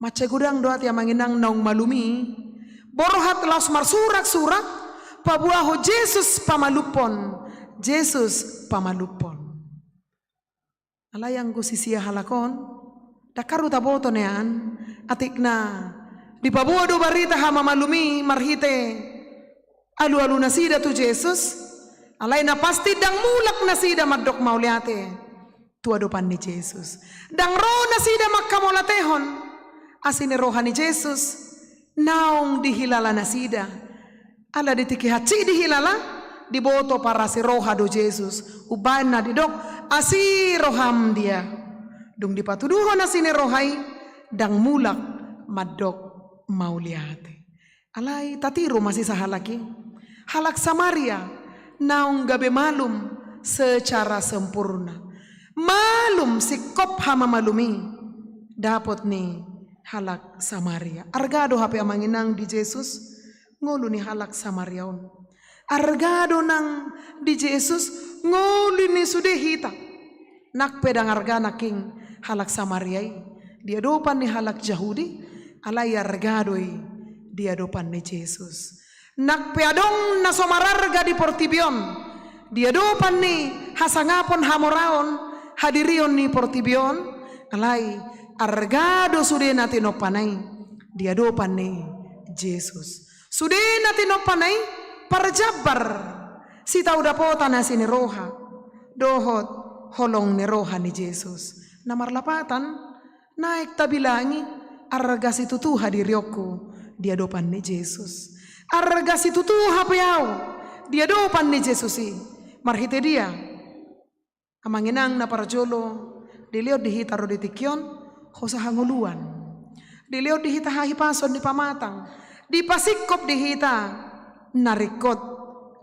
Speaker 6: Macegudang doat ya manginang naung malumi. Borohat laos marsurak-surak. Pabuaho Jesus pamalupon. Jesus pamalupon. Alayang gusisia halakon, dakaru taboto nean, atik na, di pabuado barita hama malumi marhite, alu-alu nasida tu Jesus, alay na pasti dang mulak nasida madok mauliate, tuadopan ni Jesus. Dang ro nasida makkamolatehon, asine rohan ni Jesus, naong dihilala nasida, ala ditikihaci dihilala, diboto para si roha do Jesus, uban na didok, asi roham dia dung dipatuduho na sini rohay dang mulak madok mauliate. Alay tatiro masih sahalaki halak Samaria naung gabe malum secara sempurna malum sikop hama malumi dapot ni halak Samaria argado hape amanginang di Jesus ngulu ni halak Samariaon argado nang di Jesus nguli ni sudehita nak pedang arga naking halak Samariai dia dopan ni halak Yahudi alay argadoi dia dopan ni Jesus nak peadong na somararga di Portibion dia dopan ni hasangapon hamoraon hadirion ni Portibion alay argado sudena tinopanay dia dopan ni Jesus sudena tinopanay parjabar si tau dapota na sini roha dohot holong ni roha ni Jesus na marlapatan naik tabilangi arga si tutuha di rioku dia dopan ni Jesus arga si tutuha piao dia dopan ni Jesus i marhite dia amanginang na parjolo diliot dihitaro di tikyon hosa hanguluan diliot dihita hahipason di pamatang di pasikop dihita narikot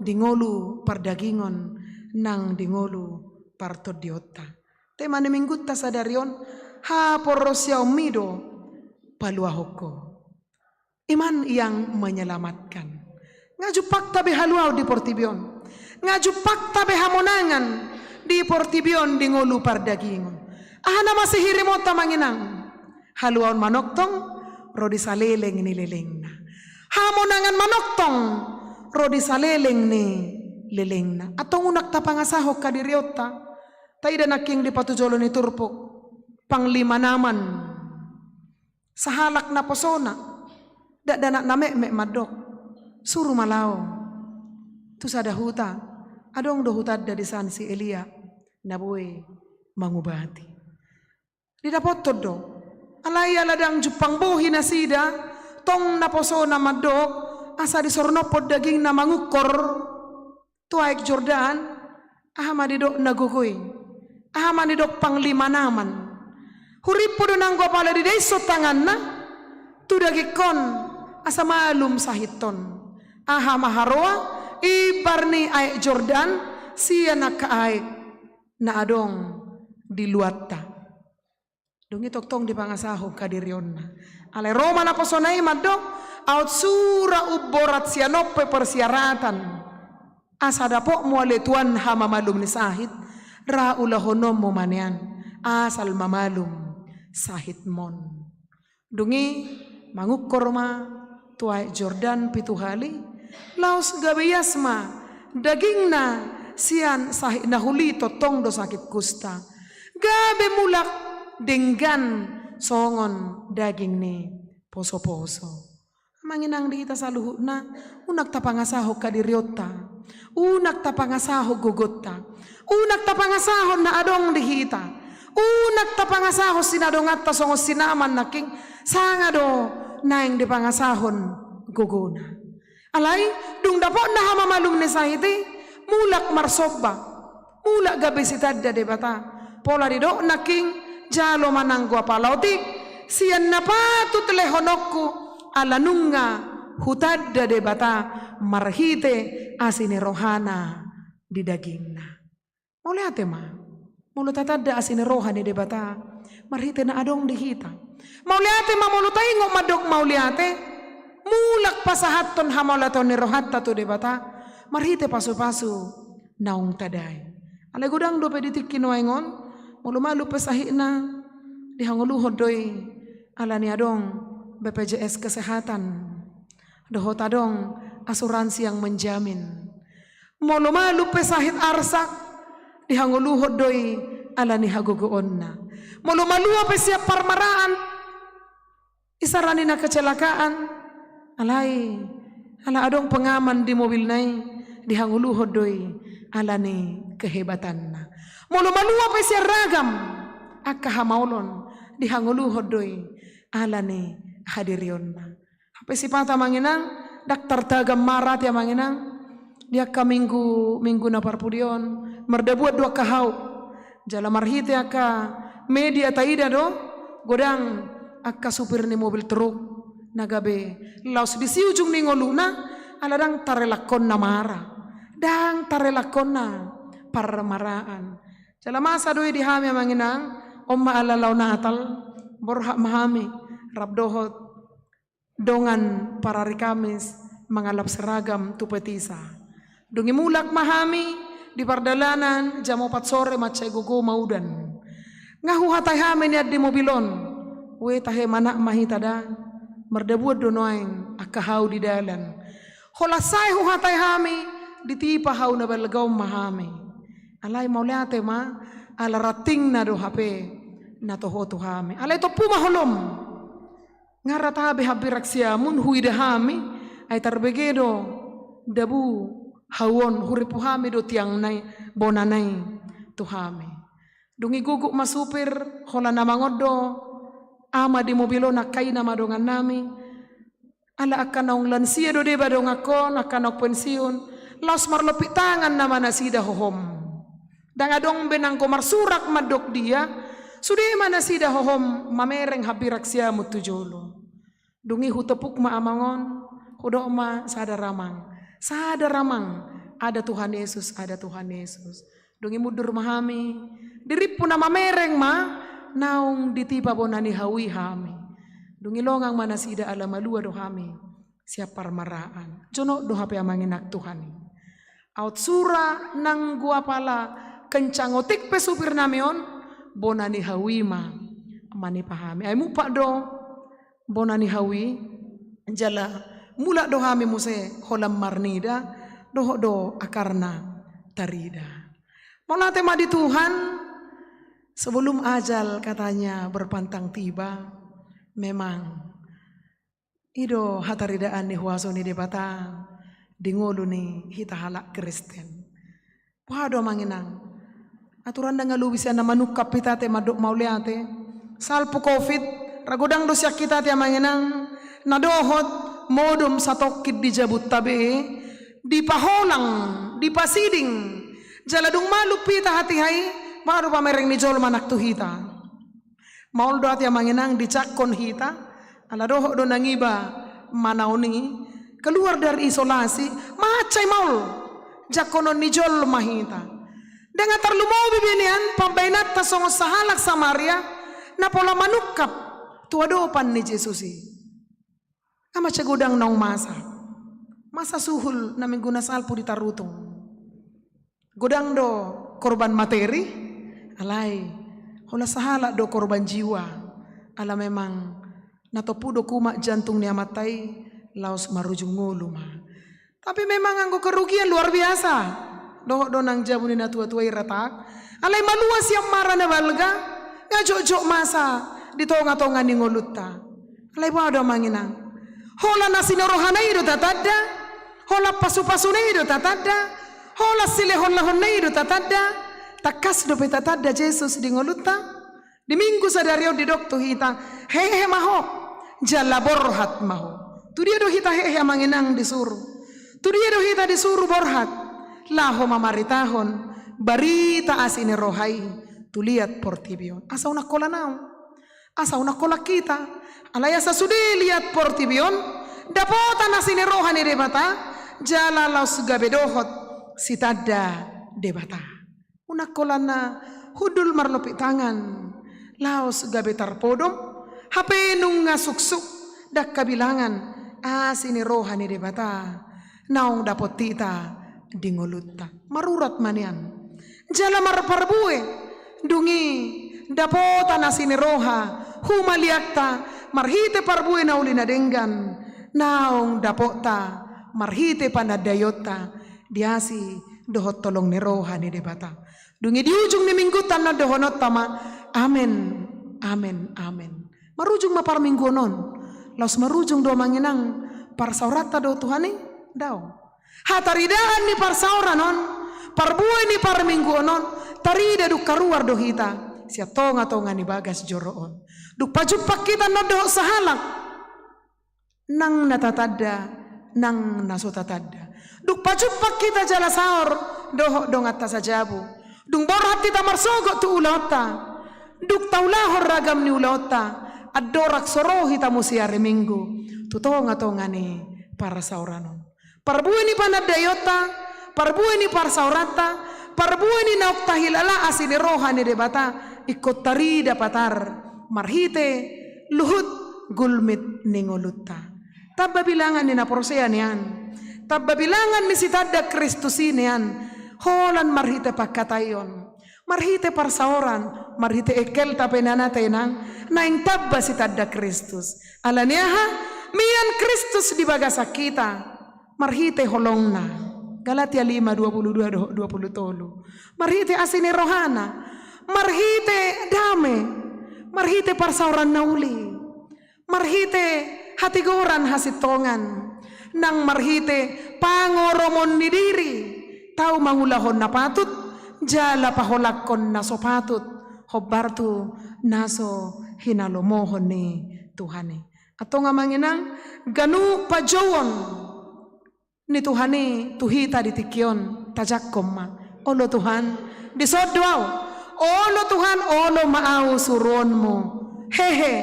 Speaker 6: dingolu pardagingon nang dingolu partodiota. Tema ni minggut ta sadarion ha porosya umido paluahoko. Iman yang menyelamatkan. Ngajupak tabe haluau di Portibion. Ngajupak tabe hamonangan di Portibion dingolu pardagingon. Ahana masih hirimota manginang. Haluaun manoktong rodi saleleng nilelengna. Hamonangan manoktong rodi saleleng ni lelengna. Atong unak tapangasahok kadiriota, taida naking di patujolo ni turpok, panglima naman, sahalak na posona, danak na mek madok, suruh malao, tu sada huta, adong do hutad da di san si Elia, nabuwe mangubati. Di dapot todo, alay aladang jupang bohi na sida, tong naposona madok, asa di sornopod daging na mangukor, tuaik Jordan, ahamadidok nagugoy, ahamadidok panglima naman. Huripo do nang pala di deso tangan na, tudagikon asa malum sahiton. Ahamaharoa, ibarni aik Jordan, siya nakaaik na adong diluatta. Dungi toktong di pangasahog kadirion na. Ale Roma na posonay madok, out sura uborat siya nope persiaratan. Asa dapo muale tuan hamamalum ni sahit, raulahonom mo manian, asal mamalum sahit mon. Dungi mangukor ma tuai Jordan pituhali, laos gabayasma daging na siyan sahit nahuli totong do sakit kusta. Gabe mulak denggan songon daging ni poso-poso. Manginang di kita saluhut na unak tapangasahog kadiriota, unak tapangasahog gugutta, unak tapangasahon na adong dihita, unak tapangasahon sinadong at tasong sinaman naking sangado na yung dipangasahon guguna. Alay, dung dapo na hamamalum ni sahiti, mulak marsobba, mulak gabisitad da debata, pola dido naking jalo mananggwa palautik, siyan na patut lehonokku, alanunga hutad da debata marhite asini rohana di dagingna. Muli ate ma, mulut tatad asini rohani debata marhite na adong dihita. Muli ate ma mulut tayo madok muli ate mulak pasahaton hamolaton ni rohat tatu debata marhite pasu-pasu naung taday. Ale gudang do peditik kinuaingon mulu-malu pesahina dihanguluhod doy alani adong BPJS Kesehatan, dohot adong asuransi yang menjamin. Malu-malu pesahit arsak, dihanguluhod doy alani haguguon na. Malu-malu apa siap parmaraan, isarani na kecelakaan, alay, ala adong pengaman di mobil nai, dihanguluhod doy alani kehebatan na. Malu-malu apa siap ragam, akahamaulon, dihanguluhod doy alani hadirion na. Apa sipata manginang daktar tagam marat ya manginang dia ka minggu na parpudion merdebuat dua kahau jala marhite aka media taida do godang aka supir ni mobil truk nagabe laos di si ujung ni ngoluna aladang tarelakon na mara dang tarelakon na parmaraan jala masa doi dihami manginang omma alalaw natal borhak mahami rabdohot dongan para rikamis mangalap seragam tupetisa. Dungi mulak mahami di pardalanan jam 4 sore macay gugu maudan. Ngahu hatay hami niat di mobilon. We tahe manak mahitada merdebuat donoeng akahau di dalan. Holasay hu hatay hami ditipa hau na balagaw mahami. Alay mauliate ma alarating na do hape na toho tuhami. Alay to pumaholom. Ngaratabe habirak siya mun huidahami ay tarbegedo dabu hawon huripuhami do tiang nay bonanay tuhami. Dungi guguk masupir hola namangodo ama di mobilo nakay na madongan nami ala akan naung lansia do deba dong akon akan naung pensiun laos marlopit tangan nama nasida hohom dang adong benang ko marsurak madok dia sudah mana sida hohom mamereng habirak siya mutujolo. Dungi hutepuk maamangon, hudo ma sadaramang ada Tuhan Yesus, ada Tuhan Yesus. Dungi mudur mahami, diripu nama mereng ma naung ditiba bonani hawi hami. Dungi longang mana sida ala malua do hami siap parmaraan. Jono do hape amanginak Tuhan. Out sura nang gua pala kencangotik pesupir namion. Bonani hawi ma mani pahami ay mupa do bonani hawi jala mula dohami muse holam marnida doho do akarna tarida. Maulate madi Tuhan, sebelum ajal katanya berpantang tiba, memang ido hataridaan ni huaso ni debata dingolu ni hita halak Kristen. Wado manginang aturan da ngalubi siya na manukap pitate madok mauliate salpo COVID ragodang do siya kita tiya manginang nadohot modum sa tokkid di jabut tabi di paholang di pasiding jaladung malupita hati-hai baru pamereng ni jol manak tu hita maul do tiya manginang di cakon hita ala doho do nangiba manauni keluar dari isolasi macai maul jakonon ni jol mahita dengan terlumau bibinian pambainat tasong sahalak Samaria na pola manukap tuadopan ni Jesusi ama cegudang nong masa suhul na mingguna salpo di tarutong gudang do korban materi alay hola sahala do korban jiwa ala memang natopudo kuma jantung ni amatay laos marujung nguluma tapi memang anggo kerugian luar biasa doh nang jabu ni natua-tua iratak alay maluas yang marah na balga ngajok-jok masa di tonga-tonga ni ngulutta alay ba do manginang hola nasinorohana ido tatadda hola pasu-pasu na ido tatadda hola silehon-lahon na ido tatadda takas do petatadda Jesus di ngulutta di minggu sadario di dokto hita hehe maho jalaborhat maho tu dia do hita hehe manginang disuruh tu dia do hita disuruh borhat laho mamaritahon barita asine rohai tu lihat portibion asa una kola nau asa una kola kita alaya sa sude lihat portibion dapota nasine rohani debata jala laus gabedohot sitadda debata una kola na hudul marlopi tangan laos gabetar podom hape nung ngasuksuk dak kabilangan asine rohani debata naong dapot tita dingolutta marurat manian jala marparbue dungi dapota nasine roha humaliakta marhite parbue na uli na denggan naong dapota marhite panadayota diasi dohot tolong ni roha ni debata dungi di ujung ni minggutan na dohonot tama amen amen amen marujung mapar minggunon laos marujung do manginang parsaurata do Tuhani daw hataridaan ni parsauranon parbuay ni parmingguonon tarida duk karuar do hita siya tonga-tonga ni bagas joroon duk pajupak kita na do sahalak nang natatadda nang nasutatadda duk pajupak kita jala saor doho dong atas sajabu dung borhat kita marsogo tu ulota duk taulahor ragam ni ulota adorak soro hita musiare minggu tu tonga-tonga ni parasauranon parbuay ni panadayota parbuay ni parsaurata parbuay ni naoktahilala asini roha ni debata ikot tarida patar marhite luhut gulmit ningolutta tabba bilangan ni naporsean yan tabba bilangan ni sitadda Kristusin yan holan marhite pakkatayon marhite parsauran marhite ekel tapenana tenang naing tabba sitadda Kristus alaniaha mian Kristus di bagasa kita marhite holongna Galatia 5:22-23 marhite asine rohana marhite dame marhite parsauran nauli marhite hatigoran hasitongan nang marhite pangoromon ni diri tau mangulahon na patut jala paholakon na sopatut hobbartu naso hinalomohon ni Tuhani ato nga manginang ganu pajawon ni Tuhani tuhita ditikyon tajakkom ma olo Tuhan disodwaw olo Tuhan olo maaw suron mo hehe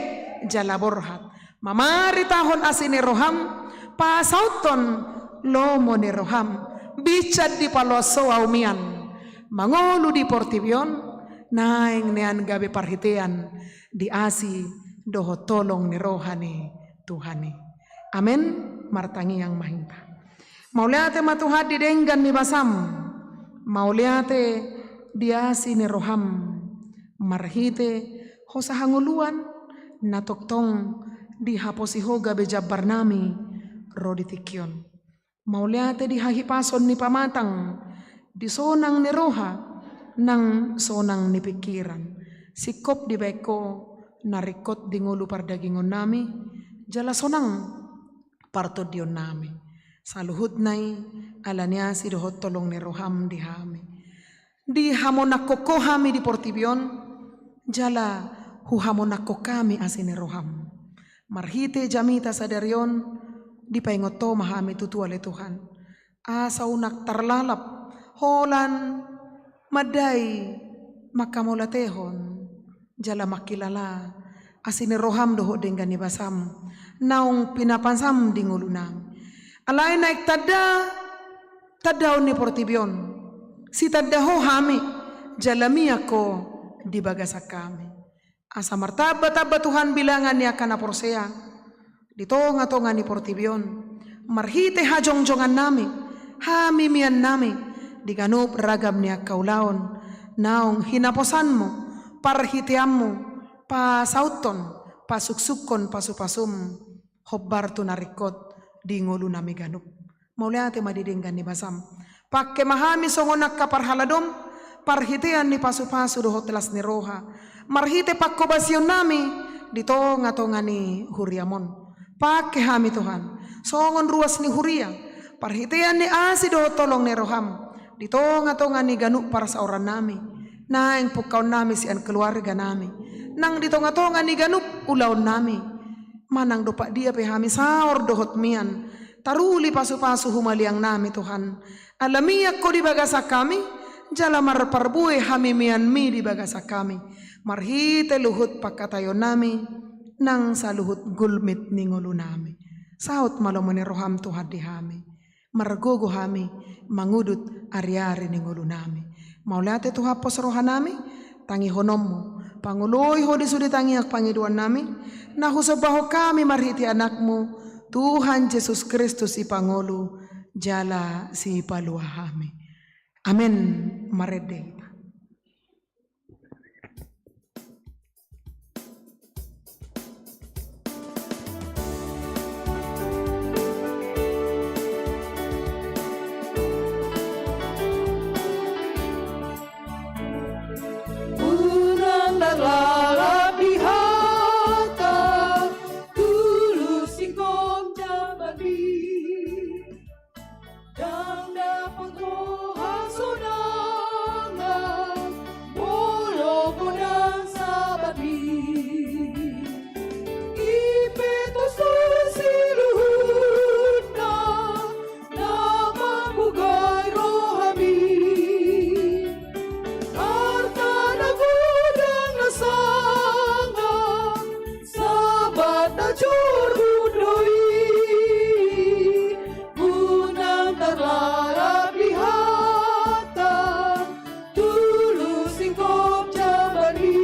Speaker 6: jalaborhat mamaritahon asini roham pasauton lomo ni roham bichad di paloso aumian mangolu di portibion naing nean gabe parhitean di asi doho tolong ni rohani Tuhani amen martangi yang mahinta mauliate matuhad di denggan ni basam mauliate diasi ni roham marhite hosahanguluan natoktong di haposihoga bejabar nami roditikyon. Mauliate di hahipason ni pamatang, di sonang ni roha, nang sonang ni pikiran. Sikop di beko, narikot di ngulu pardagingon nami, jala sonang partodion nami. Saluhut nai alanya si dohot tolong ni roham di hami. Di hamonakoko hami di portibion, jala huhamonako kami asini roham. Marhite jamita sadarion, di paingoto mahami tutuale Tuhan. Asa unak terlalap, holan madai makamolatehon, jala makilala asini roham doho dengan basam, naung pinapansam di ngulunam. Alay naik tadaw ni portibion, si tadaho hami, jalami ako di bagasa kami. Asa martabat Tuhan bilangan ni akan aporsea, ditonga-tonga ni portibion, marhite hajong-jongan nami, hamimian nami, diganup ragam ni akaulaon, naong hinaposanmu, parhitiammu, pasauton, pasuksukon, pasupasum, hobbar tu narikot, di ngulu nami ganup. Mauliate madidinggan ni basam. Pakke mahami songonak kaparhaladom, parhitian ni pasu-pasu dohot telas ni roha. Marhite pakkobasion nami, ditonga-tonga ni huriamon. Pakke hami Tuhan, songon ruas ni huria, parhitian ni asi dohot tolong ni roham. Ditonga-tonga ni ganup para sauran nami, naing pukaw nami sian keluarga nami. Nang ditonga-tonga ni ganup ulaon nami. Manang dopak dia pehami saor dohot mian, taruli pasu-pasu humaliang nami Tuhan. Alamiak ko di bagasa kami, jala marparbue hami mian mi di bagasa kami. Marhite luhut pakatayon nami, nang saluhut gulmit ningulu nami. Saut malomoni roham Tuhan di hami, margogo hami, mangudut ari-ari ningulu nami. Maulate Tuhan pos roha nami, tangi honommu. Panguloy ho disudi tangiak pangiduan nami, nahusobaho kami marhiti anakmu, Tuhan Yesus Kristus si Pangulu, jala si paluahami. Amin. Marede.
Speaker 2: Lalap di hata, tulus singkong jamadi, dan dapat roha sonangan, bolo kodang sabadi. Ipetos siluhut na mabugay rohami. Sabat na jurudoi, unang tarlarap lihata, tulus singkop jamani,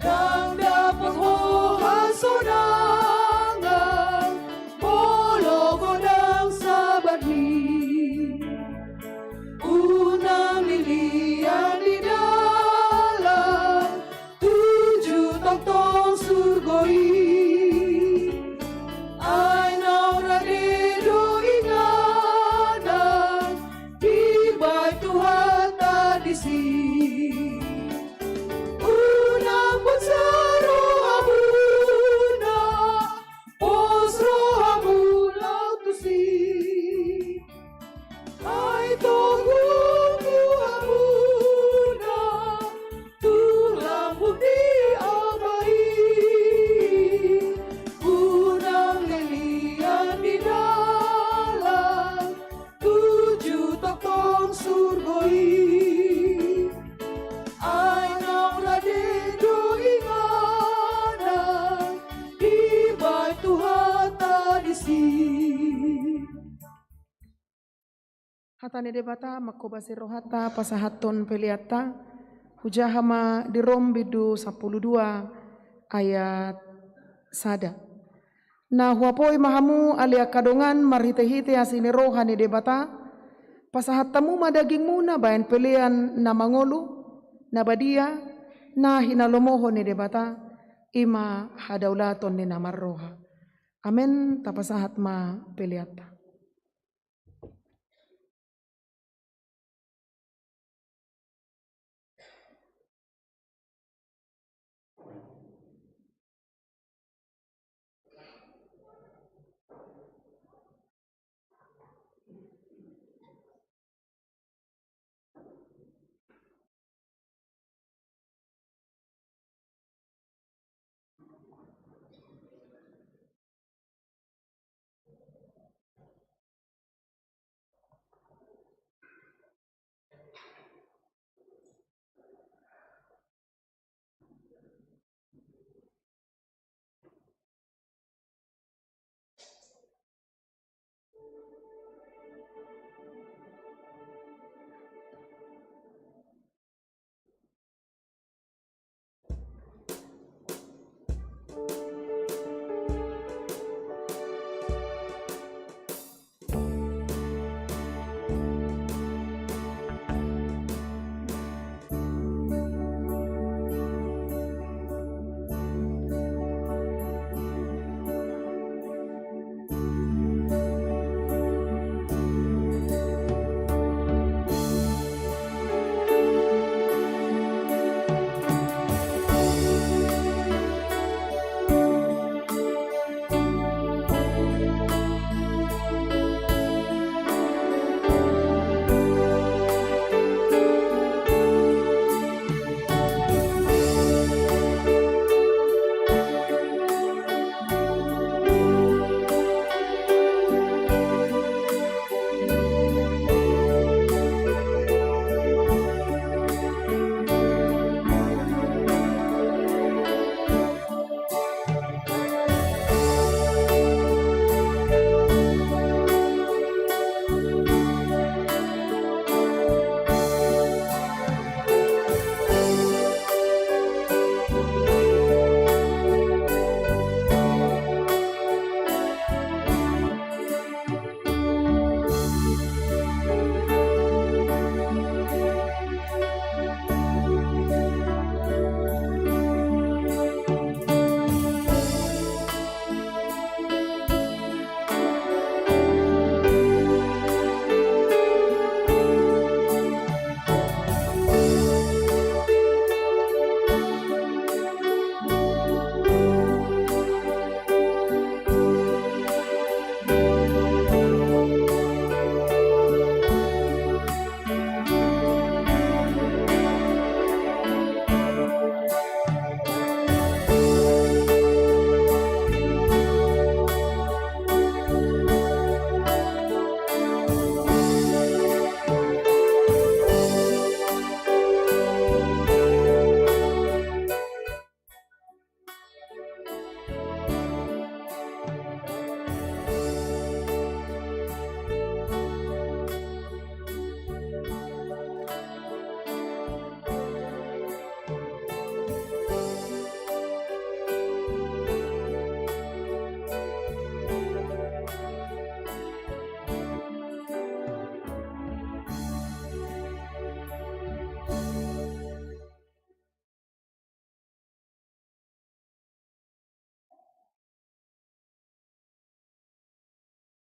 Speaker 2: dang dapat hoha sonangan, bolo kodang sabadi, unang lilian di tong surgoi, ay nauradido ingana, tibay Tuhan tadisi. Unang punsa rohamuna, pos rohamula tusi, ay togong buhamuna, tulang bukti.
Speaker 6: Hatane debata makobasi rohata pasahaton peliata hujahama di Rom bidu 12 ayat sada. Na huapoi mahamu alia kadongan marhite-hite asini rohani debata pasahatamu madaging muna bayan pelian na mangolu na badia na hinalomoho ni debata ima hadaulaton ni namar roha. Amen. Tapasahat ma peliata.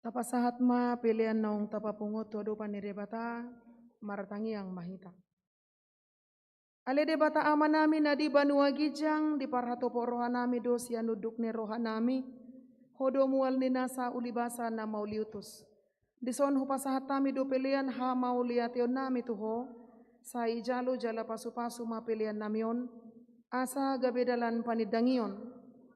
Speaker 6: Tapasahat ma pilihan naung tapapungut todo panirebata maratangi yang mahita. Ale debata amanami nadi banua gijang di parhatopo rohanami dosia nuduk ne rohanami hodo mual ninasa ulibasa na mauliutus. Dison hupasahatami do pilihan ha mauliation nami tuho sai jalo jala pasu-pasu ma pilihan namion asa gabedalan panidangion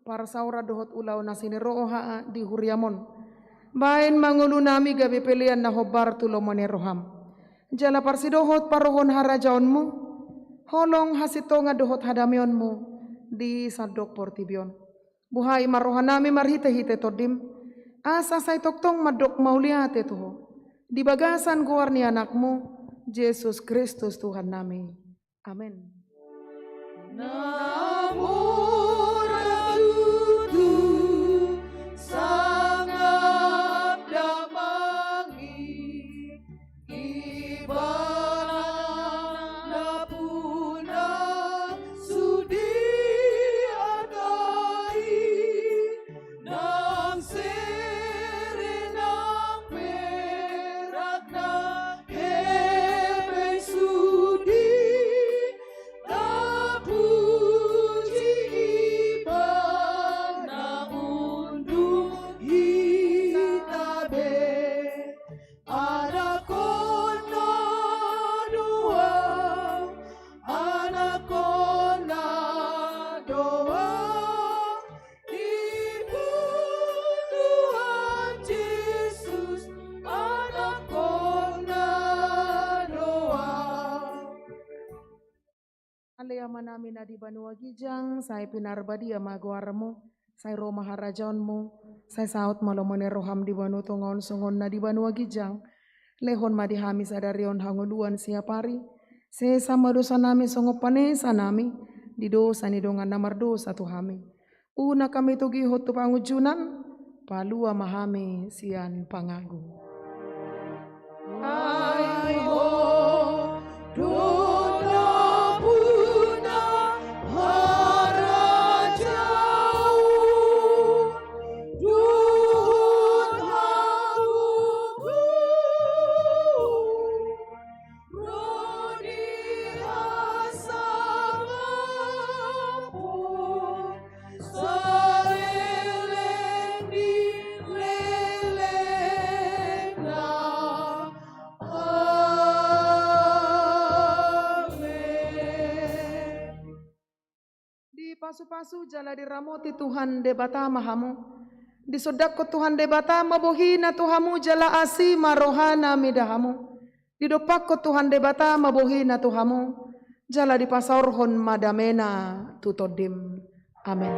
Speaker 6: para saura dohot ulau nasini roha di huriamon. Bain mangulu nami gabe pilihan na hobar tulomone roham. Jala parsidohot parohon harajaonmu, holong hasito nga dohot hadamionmu di sadok portibion. Buhay marohanami marhite-hite todim, asa say toktong madok mauliate tuho. Di bagasan guar ni anakmu, Yesus Kristus Tuhan nami. Amin.
Speaker 2: Namo Ratu sangat damangi ibadah puna sudi adai nang
Speaker 6: Alea manami na di Banua Gijang, sai pinarbadia maguarmo, sai Roma harajonmu, sai saut malomone roham di Banu Tongon songon na di Banua Gijang, lehon madihami sadarion hanguluan siapari, se sama dosa nami songopane sanami, di dosa ni dongan namar dosa tuhami. Una kami tugi hotu pangujunan, palua mahami sian pangagu.
Speaker 2: Ayo, dona puna harajau, dun haguku, rodi asamapu, saleleng di leleng na.
Speaker 6: Di pasu-pasu jala diramoti Tuhan debata mahamu. Di sodako Tuhan debata mabohina Tuhamu jala asi marohana midahamu. Di dopako Tuhan debata mabohina Tuhamu jala di pasaurhon madamena tutodim. Amin.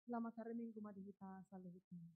Speaker 6: Selamat hari Minggu Madihita Saluhutna.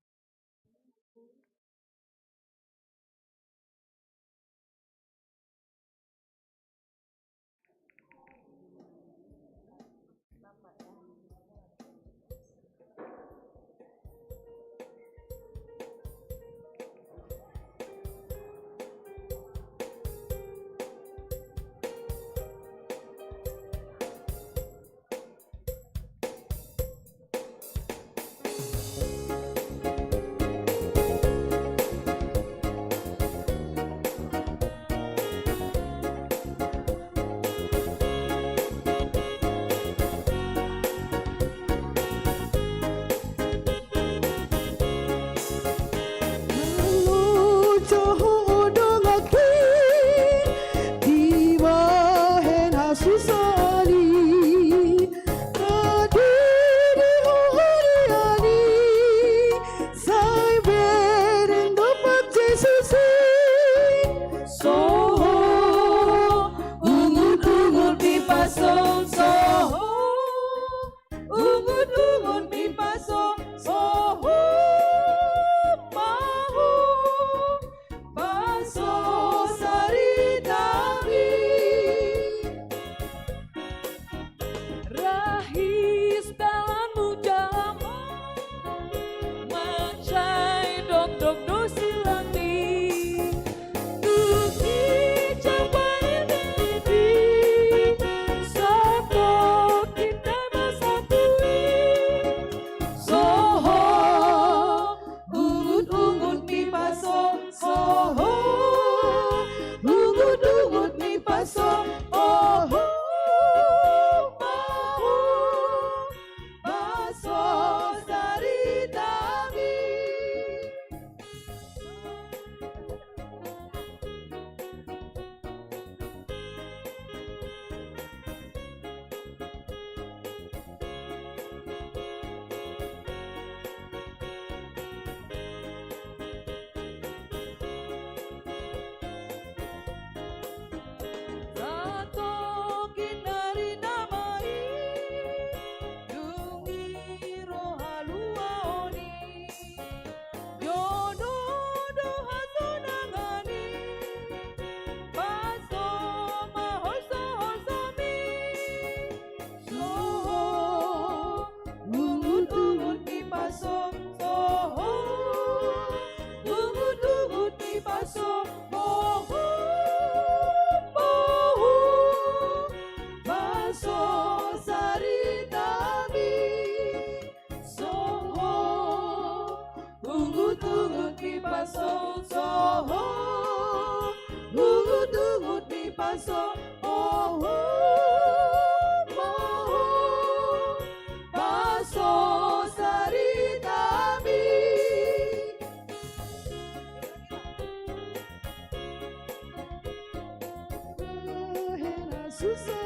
Speaker 2: susah